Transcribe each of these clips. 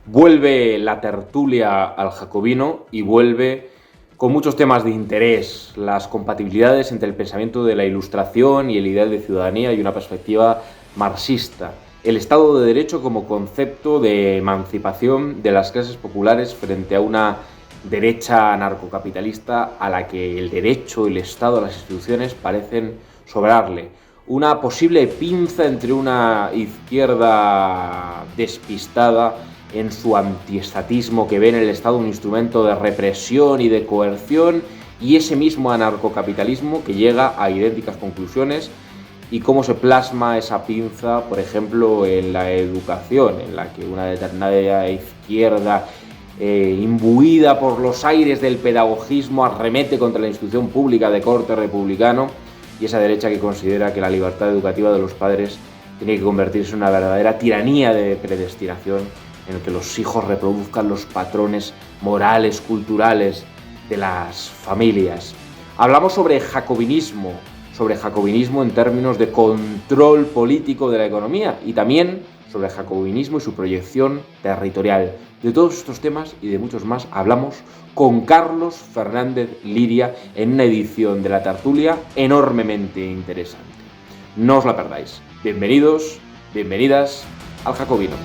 Vuelve la tertulia al jacobino y vuelve con muchos temas de interés, las compatibilidades entre el pensamiento de la Ilustración y el ideal de ciudadanía y una perspectiva marxista, el Estado de Derecho como concepto de emancipación de las clases populares frente a una derecha anarcocapitalista a la que el derecho, el Estado, las instituciones parecen sobrarle, una posible pinza entre una izquierda despistada en su antiestatismo que ve en el Estado un instrumento de represión y de coerción, y ese mismo anarcocapitalismo que llega a idénticas conclusiones, y cómo se plasma esa pinza, por ejemplo, en la educación, en la que una determinada izquierda imbuida por los aires del pedagogismo arremete contra la institución pública de corte republicano, y esa derecha que considera que la libertad educativa de los padres tiene que convertirse en una verdadera tiranía de predestinación en el que los hijos reproduzcan los patrones morales, culturales de las familias. Hablamos sobre jacobinismo en términos de control político de la economía y también sobre el jacobinismo y su proyección territorial. De todos estos temas y de muchos más hablamos con Carlos Fernández Liria en una edición de La Tertulia enormemente interesante. No os la perdáis. Bienvenidos, bienvenidas al Jacobino.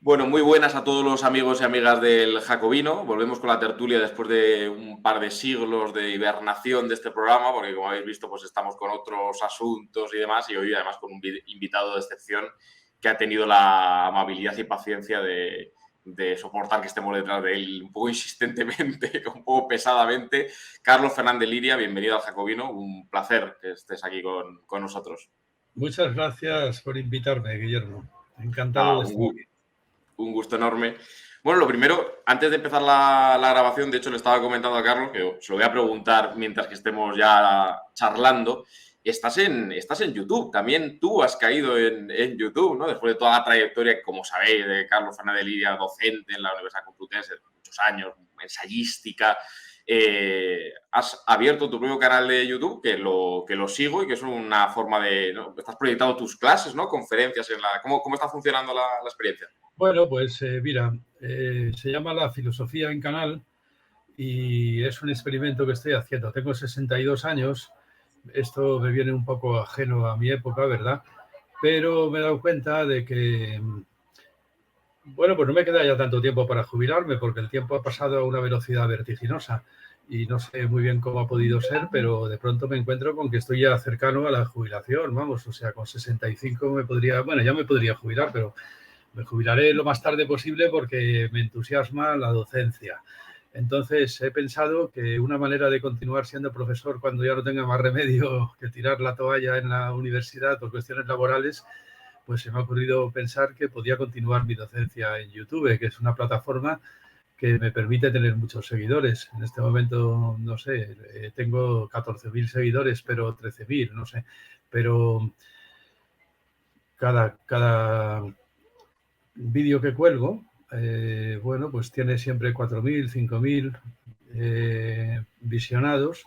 Bueno, muy buenas a todos los amigos y amigas del Jacobino. Volvemos con la tertulia después de un par de siglos de hibernación de este programa, porque como habéis visto, pues estamos con otros asuntos y demás, y hoy además con un invitado de excepción que ha tenido la amabilidad y paciencia de soportar que estemos detrás de él un poco insistentemente, un poco pesadamente. Carlos Fernández Liria, bienvenido al Jacobino. Un placer que estés aquí con nosotros. Muchas gracias por invitarme, Guillermo. Encantado de estar aquí. Un gusto enorme. Bueno, lo primero, antes de empezar la grabación, de hecho le estaba comentando a Carlos, que se lo voy a preguntar mientras que estemos ya charlando, estás en YouTube, también tú has caído en YouTube, ¿no? Después de toda la trayectoria, como sabéis, de Carlos Fernández Liria, docente en la Universidad Complutense, muchos años, ensayística, has abierto tu propio canal de YouTube, que lo sigo y que es una forma de, ¿no? Estás proyectando tus clases, ¿no? Conferencias ¿Cómo está funcionando la experiencia? Bueno, pues mira, se llama La Filosofía en Canal y es un experimento que estoy haciendo. Tengo 62 años, esto me viene un poco ajeno a mi época, ¿verdad? Pero me he dado cuenta de que, bueno, pues no me queda ya tanto tiempo para jubilarme porque el tiempo ha pasado a una velocidad vertiginosa y no sé muy bien cómo ha podido ser, pero de pronto me encuentro con que estoy ya cercano a la jubilación, vamos, o sea, con 65 me podría, bueno, ya me podría jubilar, pero me jubilaré lo más tarde posible porque me entusiasma la docencia. Entonces he pensado que una manera de continuar siendo profesor cuando ya no tenga más remedio que tirar la toalla en la universidad por cuestiones laborales, pues se me ha ocurrido pensar que podía continuar mi docencia en YouTube, que es una plataforma que me permite tener muchos seguidores. En este momento, no sé, tengo 14.000 seguidores, pero 13.000, no sé. Pero cada vídeo que cuelgo, bueno, pues tiene siempre 4.000, 5.000 visionados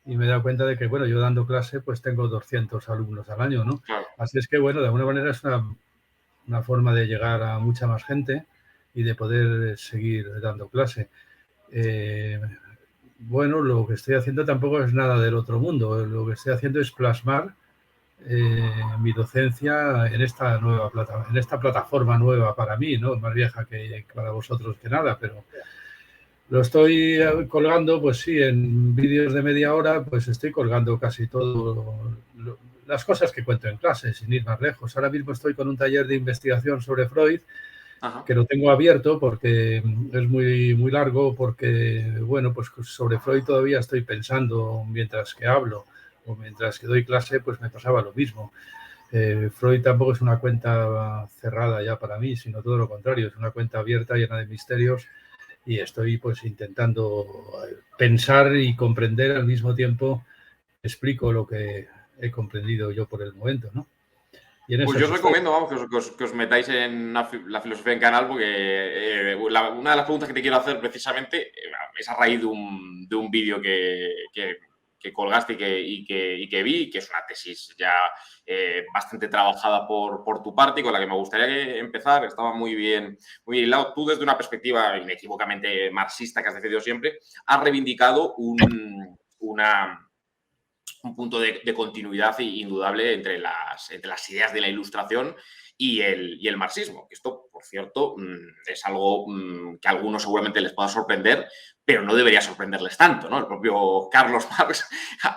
y me he dado cuenta de que, bueno, yo dando clase, pues tengo 200 alumnos al año, ¿no? Claro. Así es que, bueno, de alguna manera es una forma de llegar a mucha más gente y de poder seguir dando clase. Bueno, lo que estoy haciendo tampoco es nada del otro mundo. Lo que estoy haciendo es plasmar mi docencia en esta plataforma nueva para mí, ¿no? Más vieja que para vosotros que nada, pero lo estoy colgando, pues sí, en vídeos de media hora, pues estoy colgando casi todo las cosas que cuento en clase, sin ir más lejos. Ahora mismo estoy con un taller de investigación sobre Freud, Ajá. que lo tengo abierto porque es muy, muy largo, porque, bueno, pues sobre Freud todavía estoy pensando mientras que hablo o mientras que doy clase, pues me pasaba lo mismo. Freud tampoco es una cuenta cerrada ya para mí, sino todo lo contrario, es una cuenta abierta, llena de misterios, y estoy pues intentando pensar y comprender al mismo tiempo. Explico lo que he comprendido yo por el momento, ¿no? Y en Pues esas yo os estoy. recomiendo, vamos, que os metáis en la filosofía en canal, porque una de las preguntas que te quiero hacer precisamente es a raíz de un vídeo que colgaste y que vi, que es una tesis ya bastante trabajada por tu parte y con la que me gustaría empezar. Estaba muy bien hilado. Tú, desde una perspectiva inequívocamente marxista que has defendido siempre, has reivindicado un punto de continuidad indudable entre las ideas de la Ilustración y el marxismo. Esto, por cierto, es algo que a algunos seguramente les pueda sorprender, pero no debería sorprenderles tanto, ¿no? El propio Carlos Marx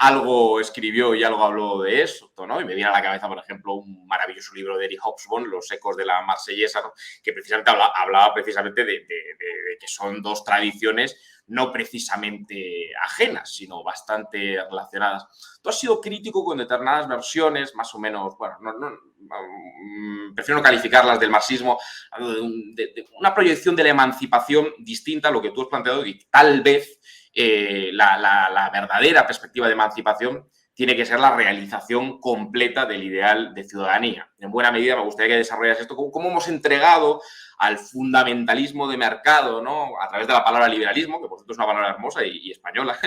algo escribió y algo habló de eso, ¿no? Y me viene a la cabeza, por ejemplo, un maravilloso libro de Eric Hobsbawm, Los ecos de la marsellesa, ¿no? Que precisamente hablaba precisamente de que son dos tradiciones no precisamente ajenas, sino bastante relacionadas. Tú has sido crítico con determinadas versiones, más o menos, bueno, prefiero no calificarlas del marxismo, de una proyección de la emancipación distinta a lo que tú has planteado, y tal vez la verdadera perspectiva de emancipación tiene que ser la realización completa del ideal de ciudadanía. En buena medida me gustaría que desarrollas esto, cómo hemos entregado al fundamentalismo de mercado, ¿no? A través de la palabra liberalismo, que por cierto es una palabra hermosa y española,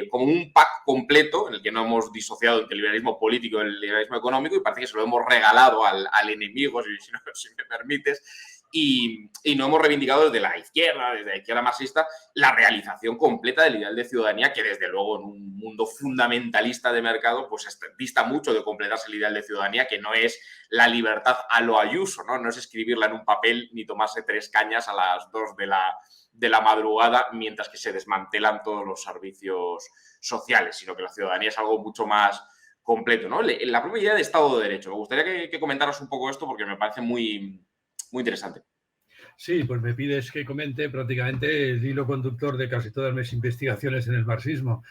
como un pack completo en el que no hemos disociado entre el liberalismo político y el liberalismo económico, y parece que se lo hemos regalado al enemigo, si me permites, y no hemos reivindicado desde la izquierda marxista, la realización completa del ideal de ciudadanía, que desde luego en un mundo fundamentalista de mercado pues dista mucho de completarse el ideal de ciudadanía, que no es la libertad a lo Ayuso, ¿no? No es escribirla en un papel ni tomarse 3 cañas a las 2 de la madrugada mientras que se desmantelan todos los servicios sociales, sino que la ciudadanía es algo mucho más completo, ¿no? La propia idea de Estado de Derecho. Me gustaría que comentaras un poco esto porque me parece muy interesante. Sí, pues me pides que comente prácticamente el hilo conductor de casi todas mis investigaciones en el marxismo.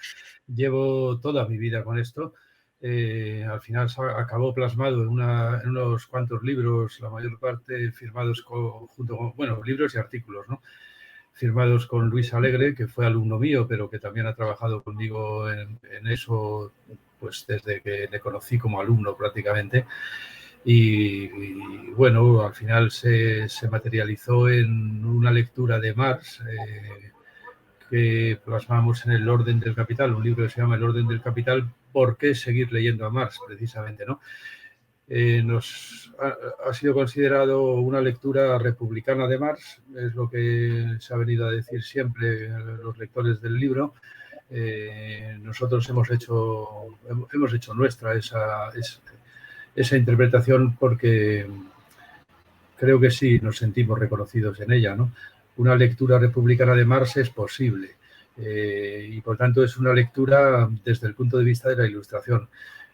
Llevo toda mi vida con esto. Al final acabó plasmado en unos cuantos libros, la mayor parte firmados junto con, bueno, libros y artículos, ¿no? Firmados con Luis Alegre, que fue alumno mío, pero que también ha trabajado conmigo en eso, pues desde que le conocí como alumno prácticamente. Y bueno, al final se materializó en una lectura de Marx que plasmamos en El orden del capital, un libro que se llama El orden del capital. ¿Por qué seguir leyendo a Marx? Precisamente, ¿no? Ha sido considerado una lectura republicana de Marx, es lo que se ha venido a decir siempre los lectores del libro. Nosotros hemos hecho nuestra esa interpretación porque creo que sí nos sentimos reconocidos en ella, ¿no? Una lectura republicana de Marx es posible y por tanto es una lectura desde el punto de vista de la Ilustración.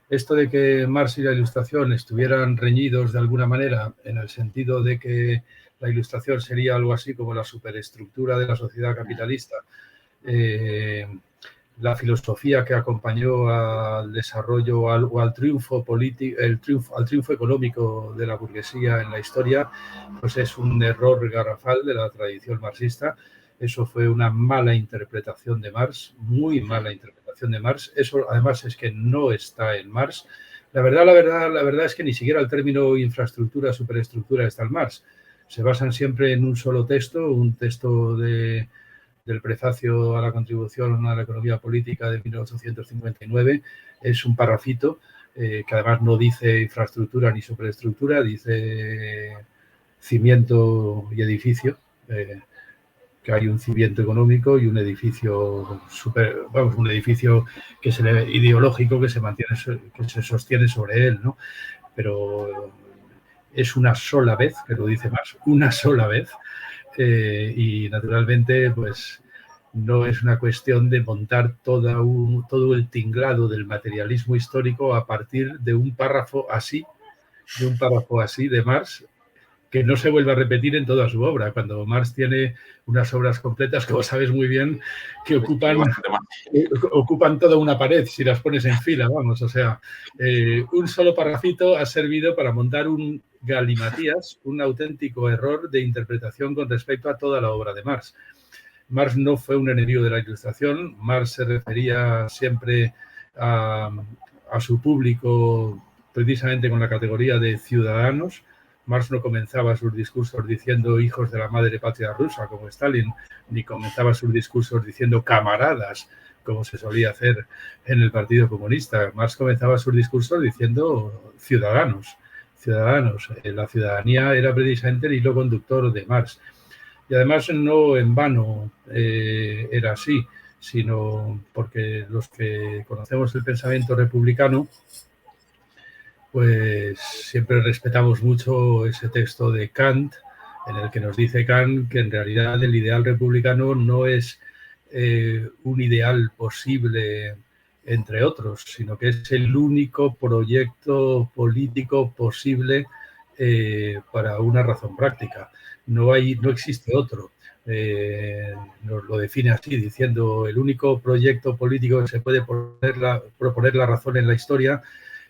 Esto de que Marx y la Ilustración estuvieran reñidos de alguna manera, en el sentido de que la Ilustración sería algo así como la superestructura de la sociedad capitalista, la filosofía que acompañó al desarrollo o al triunfo político, al triunfo económico de la burguesía en la historia, pues es un error garrafal de la tradición marxista. Eso fue una mala interpretación de Marx, muy mala interpretación de Marx. Eso además es que no está en Marx. La verdad es que ni siquiera el término infraestructura, superestructura está en Marx. Se basan siempre en un solo texto, un texto del prefacio a la contribución a la economía política de 1859, es un parrafito que además no dice infraestructura ni superestructura, dice cimiento y edificio, que hay un cimiento económico y un edificio un edificio ideológico que se mantiene, que se sostiene sobre él, ¿no? Pero es una sola vez, que lo dice Marx, una sola vez. Y naturalmente, pues no es una cuestión de montar todo el tinglado del materialismo histórico a partir de un párrafo así de Marx, que no se vuelve a repetir en toda su obra. Cuando Marx tiene unas obras completas, como sabes muy bien, que ocupan toda una pared si las pones en fila, vamos. O sea, un solo parrafito ha servido para montar un galimatías, un auténtico error de interpretación con respecto a toda la obra de Marx. Marx no fue un enemigo de la Ilustración. Marx se refería siempre a su público precisamente con la categoría de ciudadanos. Marx no comenzaba sus discursos diciendo hijos de la madre patria rusa, como Stalin, ni comenzaba sus discursos diciendo camaradas, como se solía hacer en el Partido Comunista. Marx comenzaba sus discursos diciendo ciudadanos, ciudadanos. La ciudadanía era precisamente el hilo conductor de Marx. Y además no en vano era así, sino porque los que conocemos el pensamiento republicano, pues siempre respetamos mucho ese texto de Kant, en el que nos dice Kant que en realidad el ideal republicano no es un ideal posible entre otros, sino que es el único proyecto político posible para una razón práctica. No existe otro. Nos lo define así, diciendo el único proyecto político que se puede proponer la razón en la historia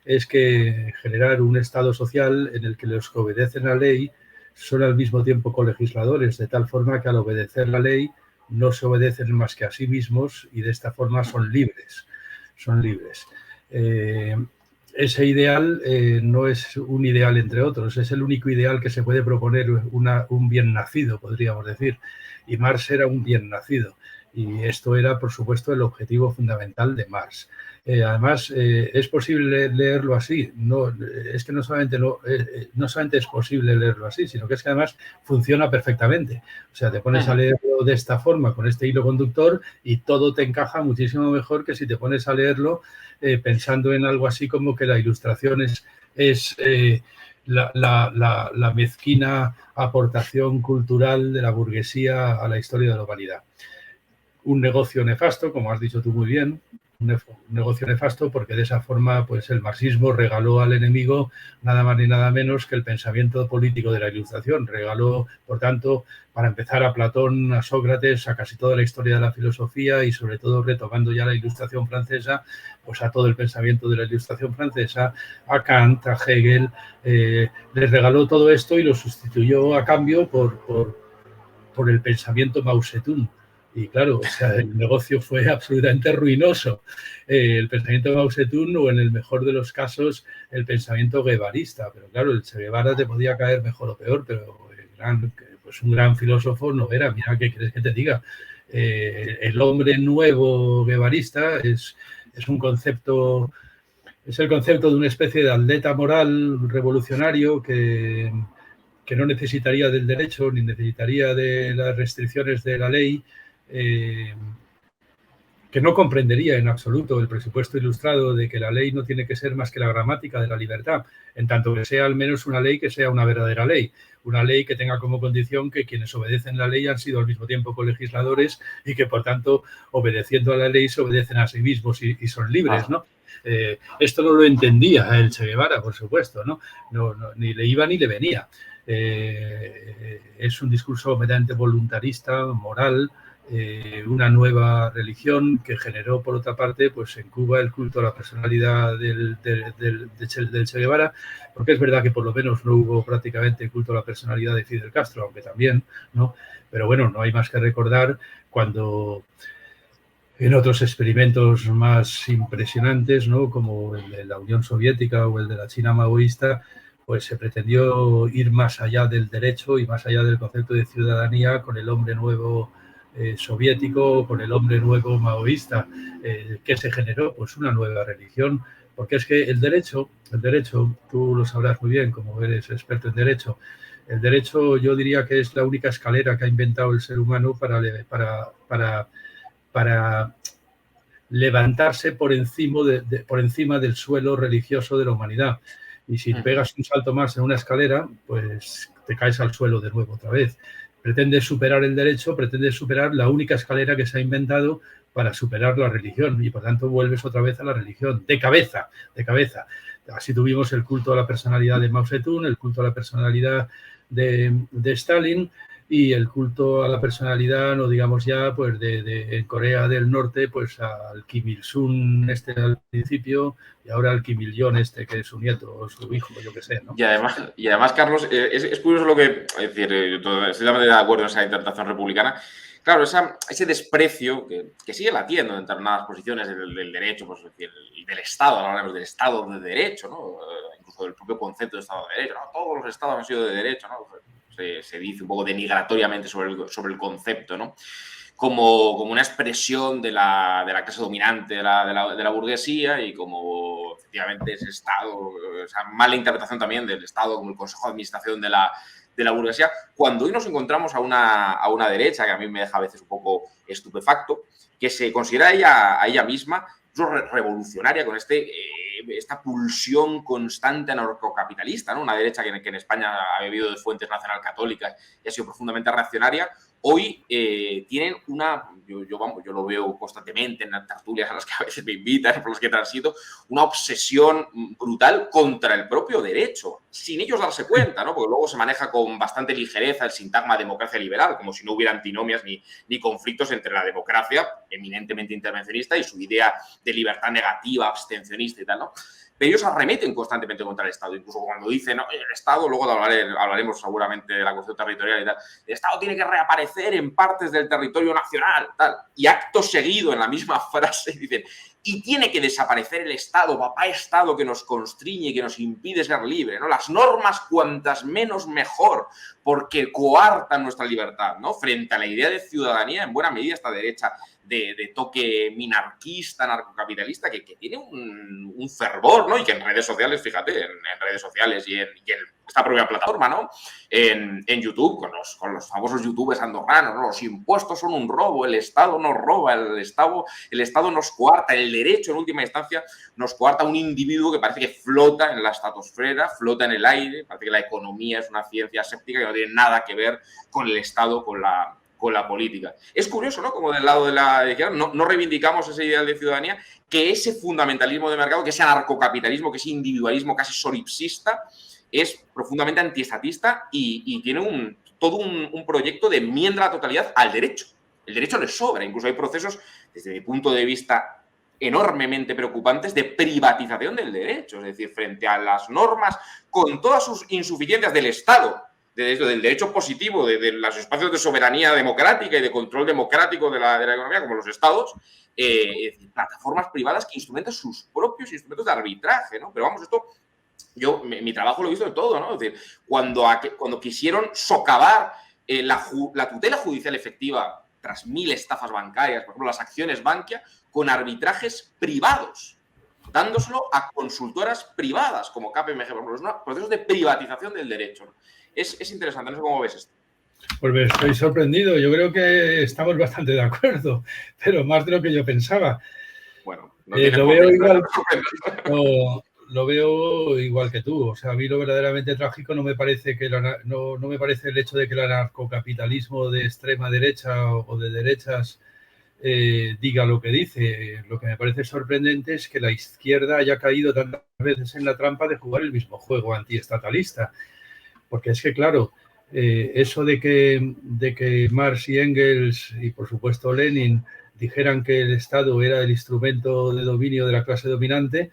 es que generar un Estado social en el que los que obedecen la ley son al mismo tiempo colegisladores, de tal forma que al obedecer la ley no se obedecen más que a sí mismos y de esta forma son libres. Son libres. Ese ideal no es un ideal entre otros, es el único ideal que se puede proponer un bien nacido, podríamos decir. Y Marx era un bien nacido. Y esto era, por supuesto, el objetivo fundamental de Marx. Además, es posible leerlo así. No, es que no solamente es posible leerlo así, sino que es que además funciona perfectamente. O sea, te pones a leerlo de esta forma, con este hilo conductor, y todo te encaja muchísimo mejor que si te pones a leerlo pensando en algo así como que la Ilustración es la mezquina aportación cultural de la burguesía a la historia de la humanidad. Un negocio nefasto, como has dicho tú muy bien, un negocio nefasto porque de esa forma pues el marxismo regaló al enemigo nada más ni nada menos que el pensamiento político de la Ilustración. Regaló, por tanto, para empezar a Platón, a Sócrates, a casi toda la historia de la filosofía y sobre todo retomando ya la Ilustración francesa, pues a todo el pensamiento de la Ilustración francesa, a Kant, a Hegel, les regaló todo esto y lo sustituyó a cambio por el pensamiento Mao Zedong. Y claro, o sea, el negocio fue absolutamente ruinoso. El pensamiento de Mao Zedong o en el mejor de los casos el pensamiento guevarista. Pero claro, el Che Guevara te podía caer mejor o peor, pero un gran filósofo no era. Mira, ¿qué quieres que te diga? El hombre nuevo guevarista es un concepto, es el concepto de una especie de atleta moral revolucionario que no necesitaría del derecho ni necesitaría de las restricciones de la ley, que no comprendería en absoluto el presupuesto ilustrado de que la ley no tiene que ser más que la gramática de la libertad, en tanto que sea al menos una ley que sea una verdadera ley, una ley que tenga como condición que quienes obedecen la ley han sido al mismo tiempo colegisladores y que, por tanto, obedeciendo a la ley se obedecen a sí mismos y son libres, ¿no? Esto no lo entendía el Che Guevara, por supuesto, ¿no? Ni le iba ni le venía. Es un discurso completamente voluntarista, moral, una nueva religión que generó, por otra parte, pues en Cuba el culto a la personalidad del Che Guevara, porque es verdad que por lo menos no hubo prácticamente culto a la personalidad de Fidel Castro, aunque también, ¿no? Pero bueno, no hay más que recordar cuando en otros experimentos más impresionantes, ¿no? Como el de la Unión Soviética o el de la China maoísta, pues se pretendió ir más allá del derecho y más allá del concepto de ciudadanía con el hombre nuevo soviético, con el hombre nuevo maoísta. ¿Qué se generó? Pues una nueva religión, porque es que el derecho, tú lo sabrás muy bien como eres experto en derecho, el derecho yo diría que es la única escalera que ha inventado el ser humano para levantarse por encima del suelo religioso de la humanidad. Y si pegas un salto más en una escalera, pues te caes al suelo de nuevo otra vez. Pretendes superar el derecho, pretendes superar la única escalera que se ha inventado para superar la religión y por tanto vuelves otra vez a la religión, de cabeza. Así tuvimos el culto a la personalidad de Mao Zedong, el culto a la personalidad de Stalin y el culto a la personalidad, no digamos ya, pues de Corea del Norte, pues al Kim Il-sung al principio y ahora al Kim Il-jong que es su nieto o su hijo, yo qué sé, ¿no? Y además Carlos, es curioso lo que, es decir, estoy totalmente de acuerdo en esa interpretación republicana. Claro, ese desprecio que sigue latiendo en determinadas posiciones del derecho, pues, es decir, y del Estado, hablamos del Estado de Derecho, ¿no? Incluso del propio concepto de Estado de Derecho, ¿no? Todos los Estados han sido de derecho, ¿no? Se dice un poco denigratoriamente sobre el concepto, ¿no? Como una expresión de la clase dominante de la burguesía y como efectivamente ese Estado, esa mala interpretación también del Estado como el Consejo de Administración de la burguesía, cuando hoy nos encontramos a una derecha que a mí me deja a veces un poco estupefacto, que se considera a ella misma revolucionaria con esta pulsión constante anarcocapitalista, ¿no? Una derecha que en España ha bebido de fuentes nacionalcatólicas y ha sido profundamente reaccionaria. Hoy tienen yo lo veo constantemente en las tertulias a las que a veces me invitan, por las que transito, una obsesión brutal contra el propio derecho, sin ellos darse cuenta, ¿no? Porque luego se maneja con bastante ligereza el sintagma democracia liberal, como si no hubiera antinomias ni conflictos entre la democracia, eminentemente intervencionista, y su idea de libertad negativa, abstencionista y tal, ¿no? Pero ellos arremeten constantemente contra el Estado, incluso cuando dicen, no, el Estado, luego hablaremos seguramente de la cuestión territorial y tal, el Estado tiene que reaparecer en partes del territorio nacional, tal, y acto seguido en la misma frase dicen, y tiene que desaparecer el Estado, papá Estado que nos constriñe y que nos impide ser libre, ¿no? Las normas cuantas menos mejor, porque coartan nuestra libertad, ¿no? Frente a la idea de ciudadanía, en buena medida esta derecha de toque minarquista, narcocapitalista, que tiene un fervor, ¿no? Y que en redes sociales, fíjate, en redes sociales y en esta propia plataforma, ¿no? En YouTube, con los famosos youtubers andorranos, ¿no? Los impuestos son un robo, el Estado nos roba, el Estado nos coarta, el derecho en última instancia nos coarta un individuo que parece que flota en la estratosfera, flota en el aire, parece que la economía es una ciencia aséptica que no tiene nada que ver con el Estado, con la política. Es curioso, ¿no? Como del lado de la izquierda no reivindicamos ese ideal de ciudadanía, que ese fundamentalismo de mercado, que ese anarcocapitalismo, que ese individualismo casi solipsista, es profundamente antiestatista y tiene todo un proyecto de enmienda a la totalidad al derecho. El derecho les sobra. Incluso hay procesos, desde mi punto de vista, enormemente preocupantes de privatización del derecho. Es decir, frente a las normas, con todas sus insuficiencias del Estado, del derecho positivo, de los espacios de soberanía democrática y de control democrático de la economía, como los estados, plataformas privadas que instrumentan sus propios instrumentos de arbitraje, ¿no? Pero vamos, esto, mi trabajo lo he visto de todo, ¿no? Es decir, cuando quisieron socavar la tutela judicial efectiva tras 1000 estafas bancarias, por ejemplo, las acciones Bankia, con arbitrajes privados, dándoselo a consultoras privadas, como KPMG, por ejemplo, los procesos de privatización del derecho, ¿no? Es interesante, no sé cómo ves esto. Pues me estoy sorprendido. Yo creo que estamos bastante de acuerdo, pero más de lo que yo pensaba. Bueno, lo veo igual que tú. O sea, a mí lo verdaderamente trágico no me parece no me parece el hecho de que el anarcocapitalismo de extrema derecha o de derechas diga lo que dice. Lo que me parece sorprendente es que la izquierda haya caído tantas veces en la trampa de jugar el mismo juego antiestatalista. Porque es que, claro, eso de que Marx y Engels y, por supuesto, Lenin dijeran que el Estado era el instrumento de dominio de la clase dominante,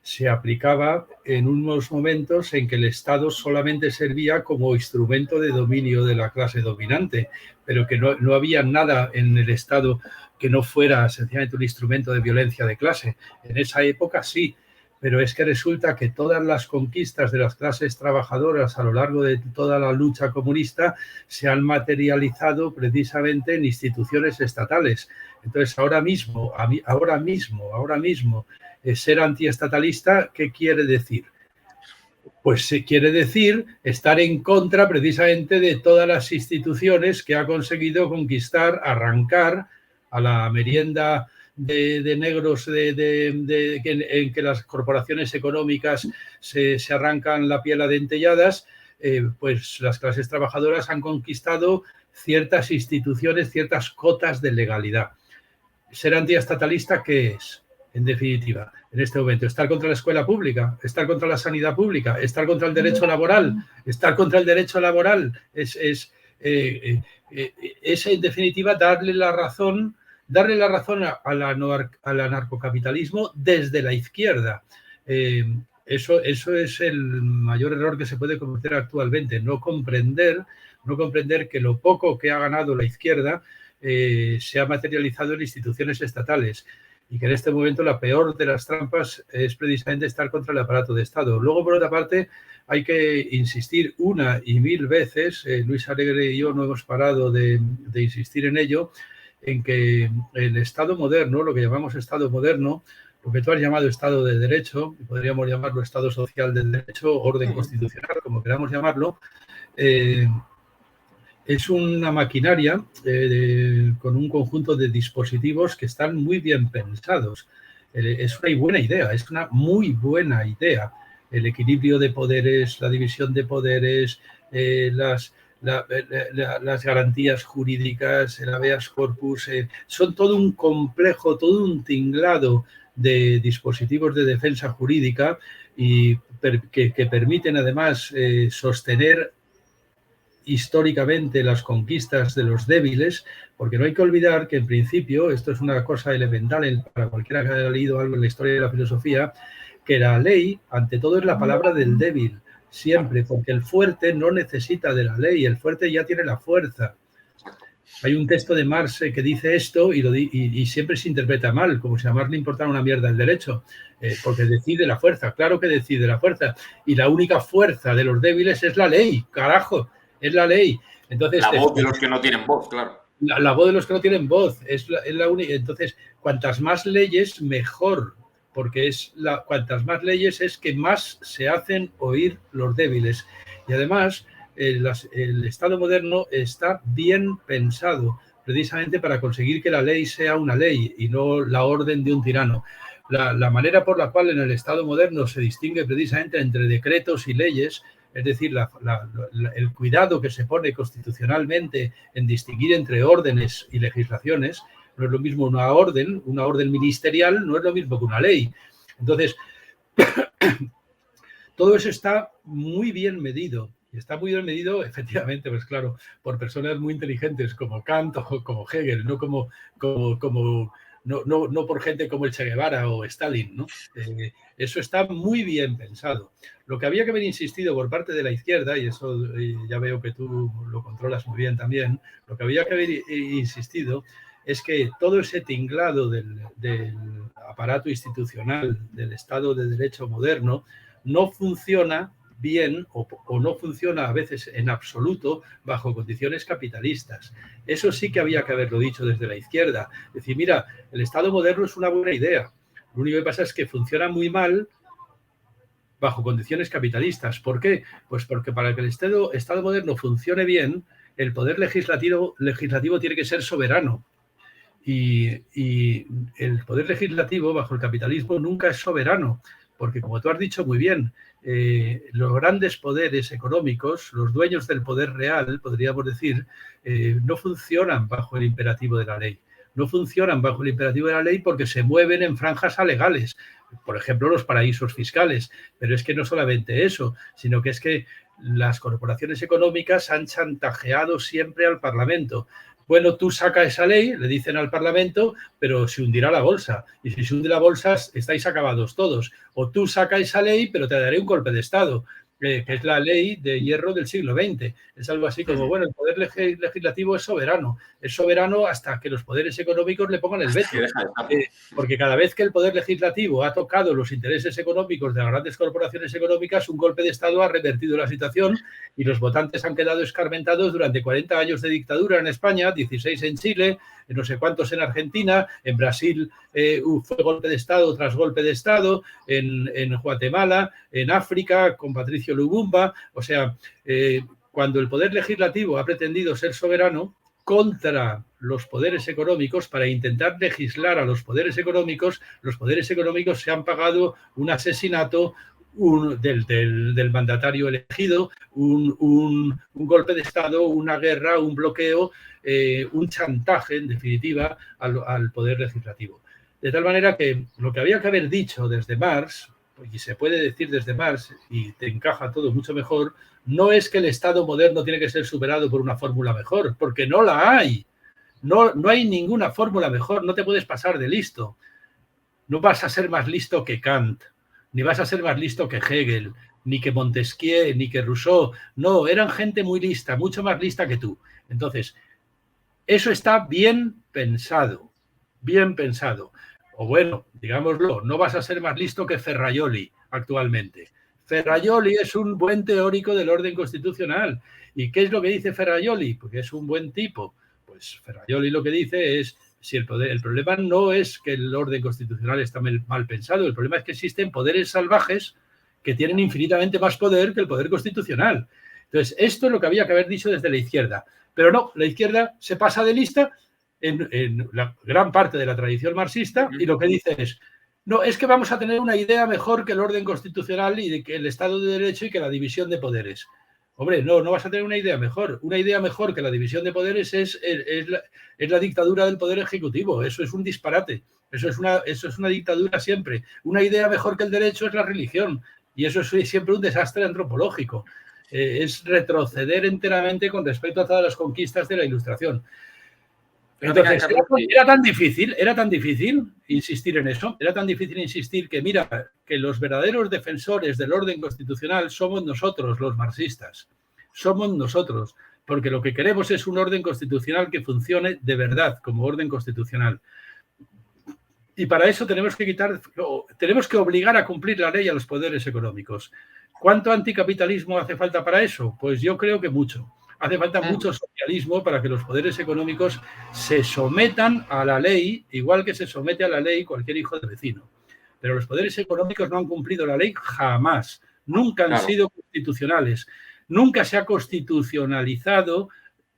se aplicaba en unos momentos en que el Estado solamente servía como instrumento de dominio de la clase dominante, pero que no había nada en el Estado que no fuera sencillamente un instrumento de violencia de clase. En esa época sí. Pero es que resulta que todas las conquistas de las clases trabajadoras a lo largo de toda la lucha comunista se han materializado precisamente en instituciones estatales. Entonces, ahora mismo, ser antiestatalista, ¿qué quiere decir? Pues se quiere decir estar en contra precisamente de todas las instituciones que ha conseguido conquistar, arrancar a la merienda de negros en que las corporaciones económicas se arrancan la piel a dentelladas, pues las clases trabajadoras han conquistado ciertas instituciones, ciertas cotas de legalidad. ¿Ser antiestatalista qué es? en definitiva, en este momento. Estar contra la escuela pública, estar contra la sanidad pública, estar contra el derecho laboral, estar contra el derecho laboral es en definitiva, darle la razón al anarcocapitalismo desde la izquierda. Eso es el mayor error que se puede cometer actualmente, no comprender que lo poco que ha ganado la izquierda se ha materializado en instituciones estatales y que en este momento la peor de las trampas es precisamente estar contra el aparato de Estado. Luego, por otra parte, hay que insistir una y mil veces, Luis Alegre y yo no hemos parado de insistir en ello, en que el Estado moderno, lo que llamamos Estado moderno, lo que tú has llamado Estado de Derecho, podríamos llamarlo Estado social del derecho, orden constitucional, como queramos llamarlo, es una maquinaria con un conjunto de dispositivos que están muy bien pensados. Es una buena idea, es una muy buena idea. El equilibrio de poderes, la división de poderes, las garantías jurídicas, el habeas corpus, son todo un complejo, todo un tinglado de dispositivos de defensa jurídica y que permiten además sostener históricamente las conquistas de los débiles, porque no hay que olvidar que en principio, esto es una cosa elemental para cualquiera que haya leído algo en la historia de la filosofía, que la ley, ante todo, es la palabra del débil, siempre, porque el fuerte no necesita de la ley, el fuerte ya tiene la fuerza. Hay un texto de Marx que dice esto y siempre se interpreta mal, como si a Marx le importara una mierda el derecho, porque decide la fuerza, claro que decide la fuerza, y la única fuerza de los débiles es la ley, carajo, es la ley. Entonces, la voz de los que no tienen voz, claro. La voz de los que no tienen voz es la única. Entonces, cuantas más leyes, mejor, porque cuantas más leyes es que más se hacen oír los débiles. Y además, el Estado moderno está bien pensado precisamente para conseguir que la ley sea una ley y no la orden de un tirano. La manera por la cual en el Estado moderno se distingue precisamente entre decretos y leyes, es decir, el cuidado que se pone constitucionalmente en distinguir entre órdenes y legislaciones, no es lo mismo una orden ministerial no es lo mismo que una ley. Entonces, todo eso está muy bien medido. Y está muy bien medido, efectivamente, pues claro, por personas muy inteligentes como Kant o como Hegel, no no por gente como el Che Guevara o Stalin, ¿no? Eso está muy bien pensado. Lo que había que haber insistido por parte de la izquierda, y eso ya veo que tú lo controlas muy bien también, lo que había que haber insistido es que todo ese tinglado del aparato institucional del Estado de Derecho moderno no funciona bien o no funciona a veces en absoluto bajo condiciones capitalistas. Eso sí que había que haberlo dicho desde la izquierda. Es decir, mira, el Estado moderno es una buena idea. Lo único que pasa es que funciona muy mal bajo condiciones capitalistas. ¿Por qué? Pues porque para que el Estado moderno funcione bien, el poder legislativo tiene que ser soberano. Y el poder legislativo bajo el capitalismo nunca es soberano, porque como tú has dicho muy bien, los grandes poderes económicos, los dueños del poder real, podríamos decir, no funcionan bajo el imperativo de la ley. No funcionan bajo el imperativo de la ley porque se mueven en franjas alegales. Por ejemplo, los paraísos fiscales. Pero es que no solamente eso, sino que es que las corporaciones económicas han chantajeado siempre al Parlamento. Bueno, tú saca esa ley, le dicen al Parlamento, pero se hundirá la bolsa. Y si se hunde la bolsa, estáis acabados todos. O tú saca esa ley, pero te daré un golpe de Estado, que es la ley de hierro del siglo XX. Es algo así como, bueno, el poder legislativo es soberano hasta que los poderes económicos le pongan el veto. Porque cada vez que el poder legislativo ha tocado los intereses económicos de las grandes corporaciones económicas, un golpe de Estado ha revertido la situación y los votantes han quedado escarmentados durante 40 años de dictadura en España, 16 en Chile, no sé cuántos en Argentina, en Brasil fue golpe de Estado tras golpe de Estado, en Guatemala, en África, con Patricio Lumumba. O sea, cuando el poder legislativo ha pretendido ser soberano contra los poderes económicos para intentar legislar a los poderes económicos se han pagado un asesinato del mandatario elegido, un golpe de Estado, una guerra, un bloqueo, un chantaje, en definitiva, al poder legislativo. De tal manera que lo que había que haber dicho desde Marx, y se puede decir desde Marx, y te encaja todo mucho mejor, no es que el Estado moderno tiene que ser superado por una fórmula mejor, porque no la hay. No hay ninguna fórmula mejor, no te puedes pasar de listo. No vas a ser más listo que Kant, ni vas a ser más listo que Hegel, ni que Montesquieu, ni que Rousseau. No, eran gente muy lista, mucho más lista que tú. Entonces, eso está bien pensado, bien pensado. O bueno, digámoslo, no vas a ser más listo que Ferraioli actualmente. Ferraioli es un buen teórico del orden constitucional. ¿Y qué es lo que dice Ferraioli? Porque es un buen tipo. Pues Ferraioli lo que dice es, si el problema no es que el orden constitucional está mal pensado, el problema es que existen poderes salvajes que tienen infinitamente más poder que el poder constitucional. Entonces, esto es lo que había que haber dicho desde la izquierda. Pero no, la izquierda se pasa de lista en la gran parte de la tradición marxista y lo que dice es, no, es que vamos a tener una idea mejor que el orden constitucional y de que el Estado de Derecho y que la división de poderes. Hombre, no vas a tener una idea mejor. Una idea mejor que la división de poderes es la dictadura del poder ejecutivo. Eso es un disparate. Eso es una dictadura siempre. Una idea mejor que el derecho es la religión. Y eso es siempre un desastre antropológico. Es retroceder enteramente con respecto a todas las conquistas de la Ilustración. Entonces, era tan difícil insistir en eso, era tan difícil insistir que, mira, que los verdaderos defensores del orden constitucional somos nosotros, los marxistas. Somos nosotros, porque lo que queremos es un orden constitucional que funcione de verdad como orden constitucional. Y para eso tenemos que obligar a cumplir la ley a los poderes económicos. ¿Cuánto anticapitalismo hace falta para eso? Pues yo creo que mucho. Hace falta mucho socialismo para que los poderes económicos se sometan a la ley, igual que se somete a la ley cualquier hijo de vecino. Pero los poderes económicos no han cumplido la ley jamás. Nunca han sido constitucionales. Nunca se ha constitucionalizado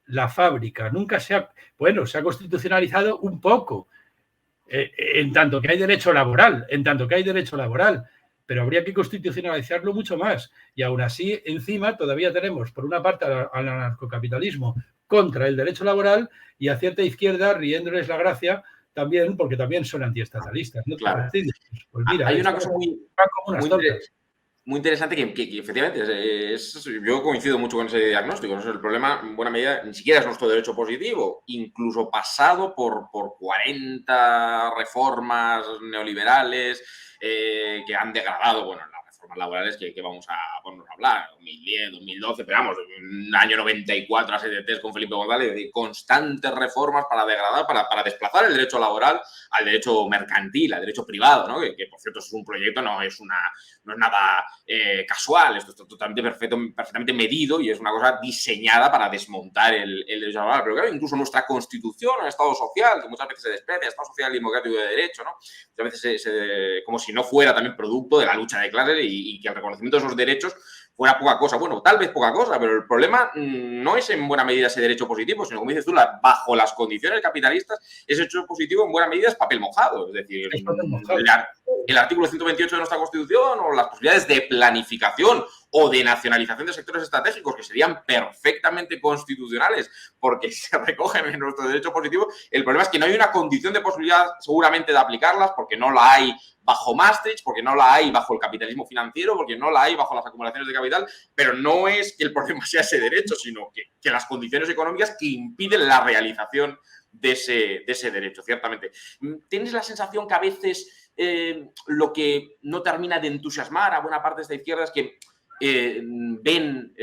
la fábrica. Nunca se ha constitucionalizado un poco. En tanto que hay derecho laboral, pero habría que constitucionalizarlo mucho más. Y aún así, encima, todavía tenemos, por una parte, al anarcocapitalismo contra el derecho laboral y a cierta izquierda riéndoles la gracia también, porque también son antiestatalistas. ¿No? Claro. Pues mira, hay una cosa muy interesante que efectivamente yo coincido mucho con ese diagnóstico. ¿No? El problema, en buena medida, ni siquiera es nuestro derecho positivo, incluso pasado por 40 reformas neoliberales que han degradado, bueno, las reformas laborales que vamos a ponernos a hablar, 2010, 2012, pero vamos, en el año 94 a CTTs con Felipe González, de constantes reformas para degradar, para desplazar el derecho laboral al derecho mercantil, al derecho privado, ¿no? Que por cierto es un proyecto, no es nada casual, esto está totalmente perfectamente medido y es una cosa diseñada para desmontar el derecho laboral. Pero claro, incluso nuestra Constitución, el Estado social, que muchas veces se desprecia, Estado social democrático de derecho, ¿no? Muchas veces como si no fuera también producto de la lucha de clases y que el reconocimiento de esos derechos fuera poca cosa. Bueno, tal vez poca cosa, pero el problema no es en buena medida ese derecho positivo, sino, como dices tú, bajo las condiciones capitalistas, ese derecho positivo en buena medida es papel mojado. Es decir, el artículo 128 de nuestra Constitución o las posibilidades de planificación o de nacionalización de sectores estratégicos que serían perfectamente constitucionales porque se recogen en nuestro derecho positivo. El problema es que no hay una condición de posibilidad seguramente de aplicarlas porque no la hay bajo Maastricht, porque no la hay bajo el capitalismo financiero, porque no la hay bajo las acumulaciones de capital, pero no es que el problema sea ese derecho, sino que las condiciones económicas que impiden la realización de ese derecho, ciertamente. ¿Tienes la sensación que a veces lo que no termina de entusiasmar a buena parte de esta izquierda es que ven,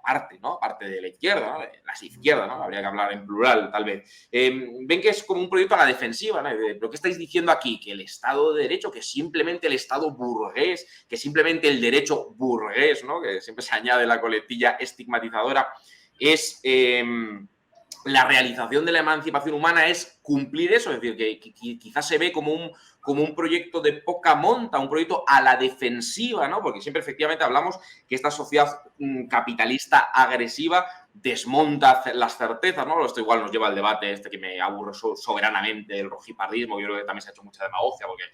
aparte de la izquierda, ¿no? Las izquierdas, ¿no? Habría que hablar en plural, tal vez, ven que es como un proyecto a la defensiva, ¿no? ¿Pero qué estáis diciendo aquí? Que el Estado de Derecho, que simplemente el Estado burgués, que simplemente el derecho burgués, ¿no? Que siempre se añade la coletilla estigmatizadora, es la realización de la emancipación humana es cumplir eso, es decir, que quizás se ve como un proyecto de poca monta, un proyecto a la defensiva, ¿no? Porque siempre efectivamente hablamos que esta sociedad capitalista agresiva desmonta las certezas, ¿no? Esto igual nos lleva al debate que me aburre soberanamente, el rojipardismo. Yo creo que también se ha hecho mucha demagogia, porque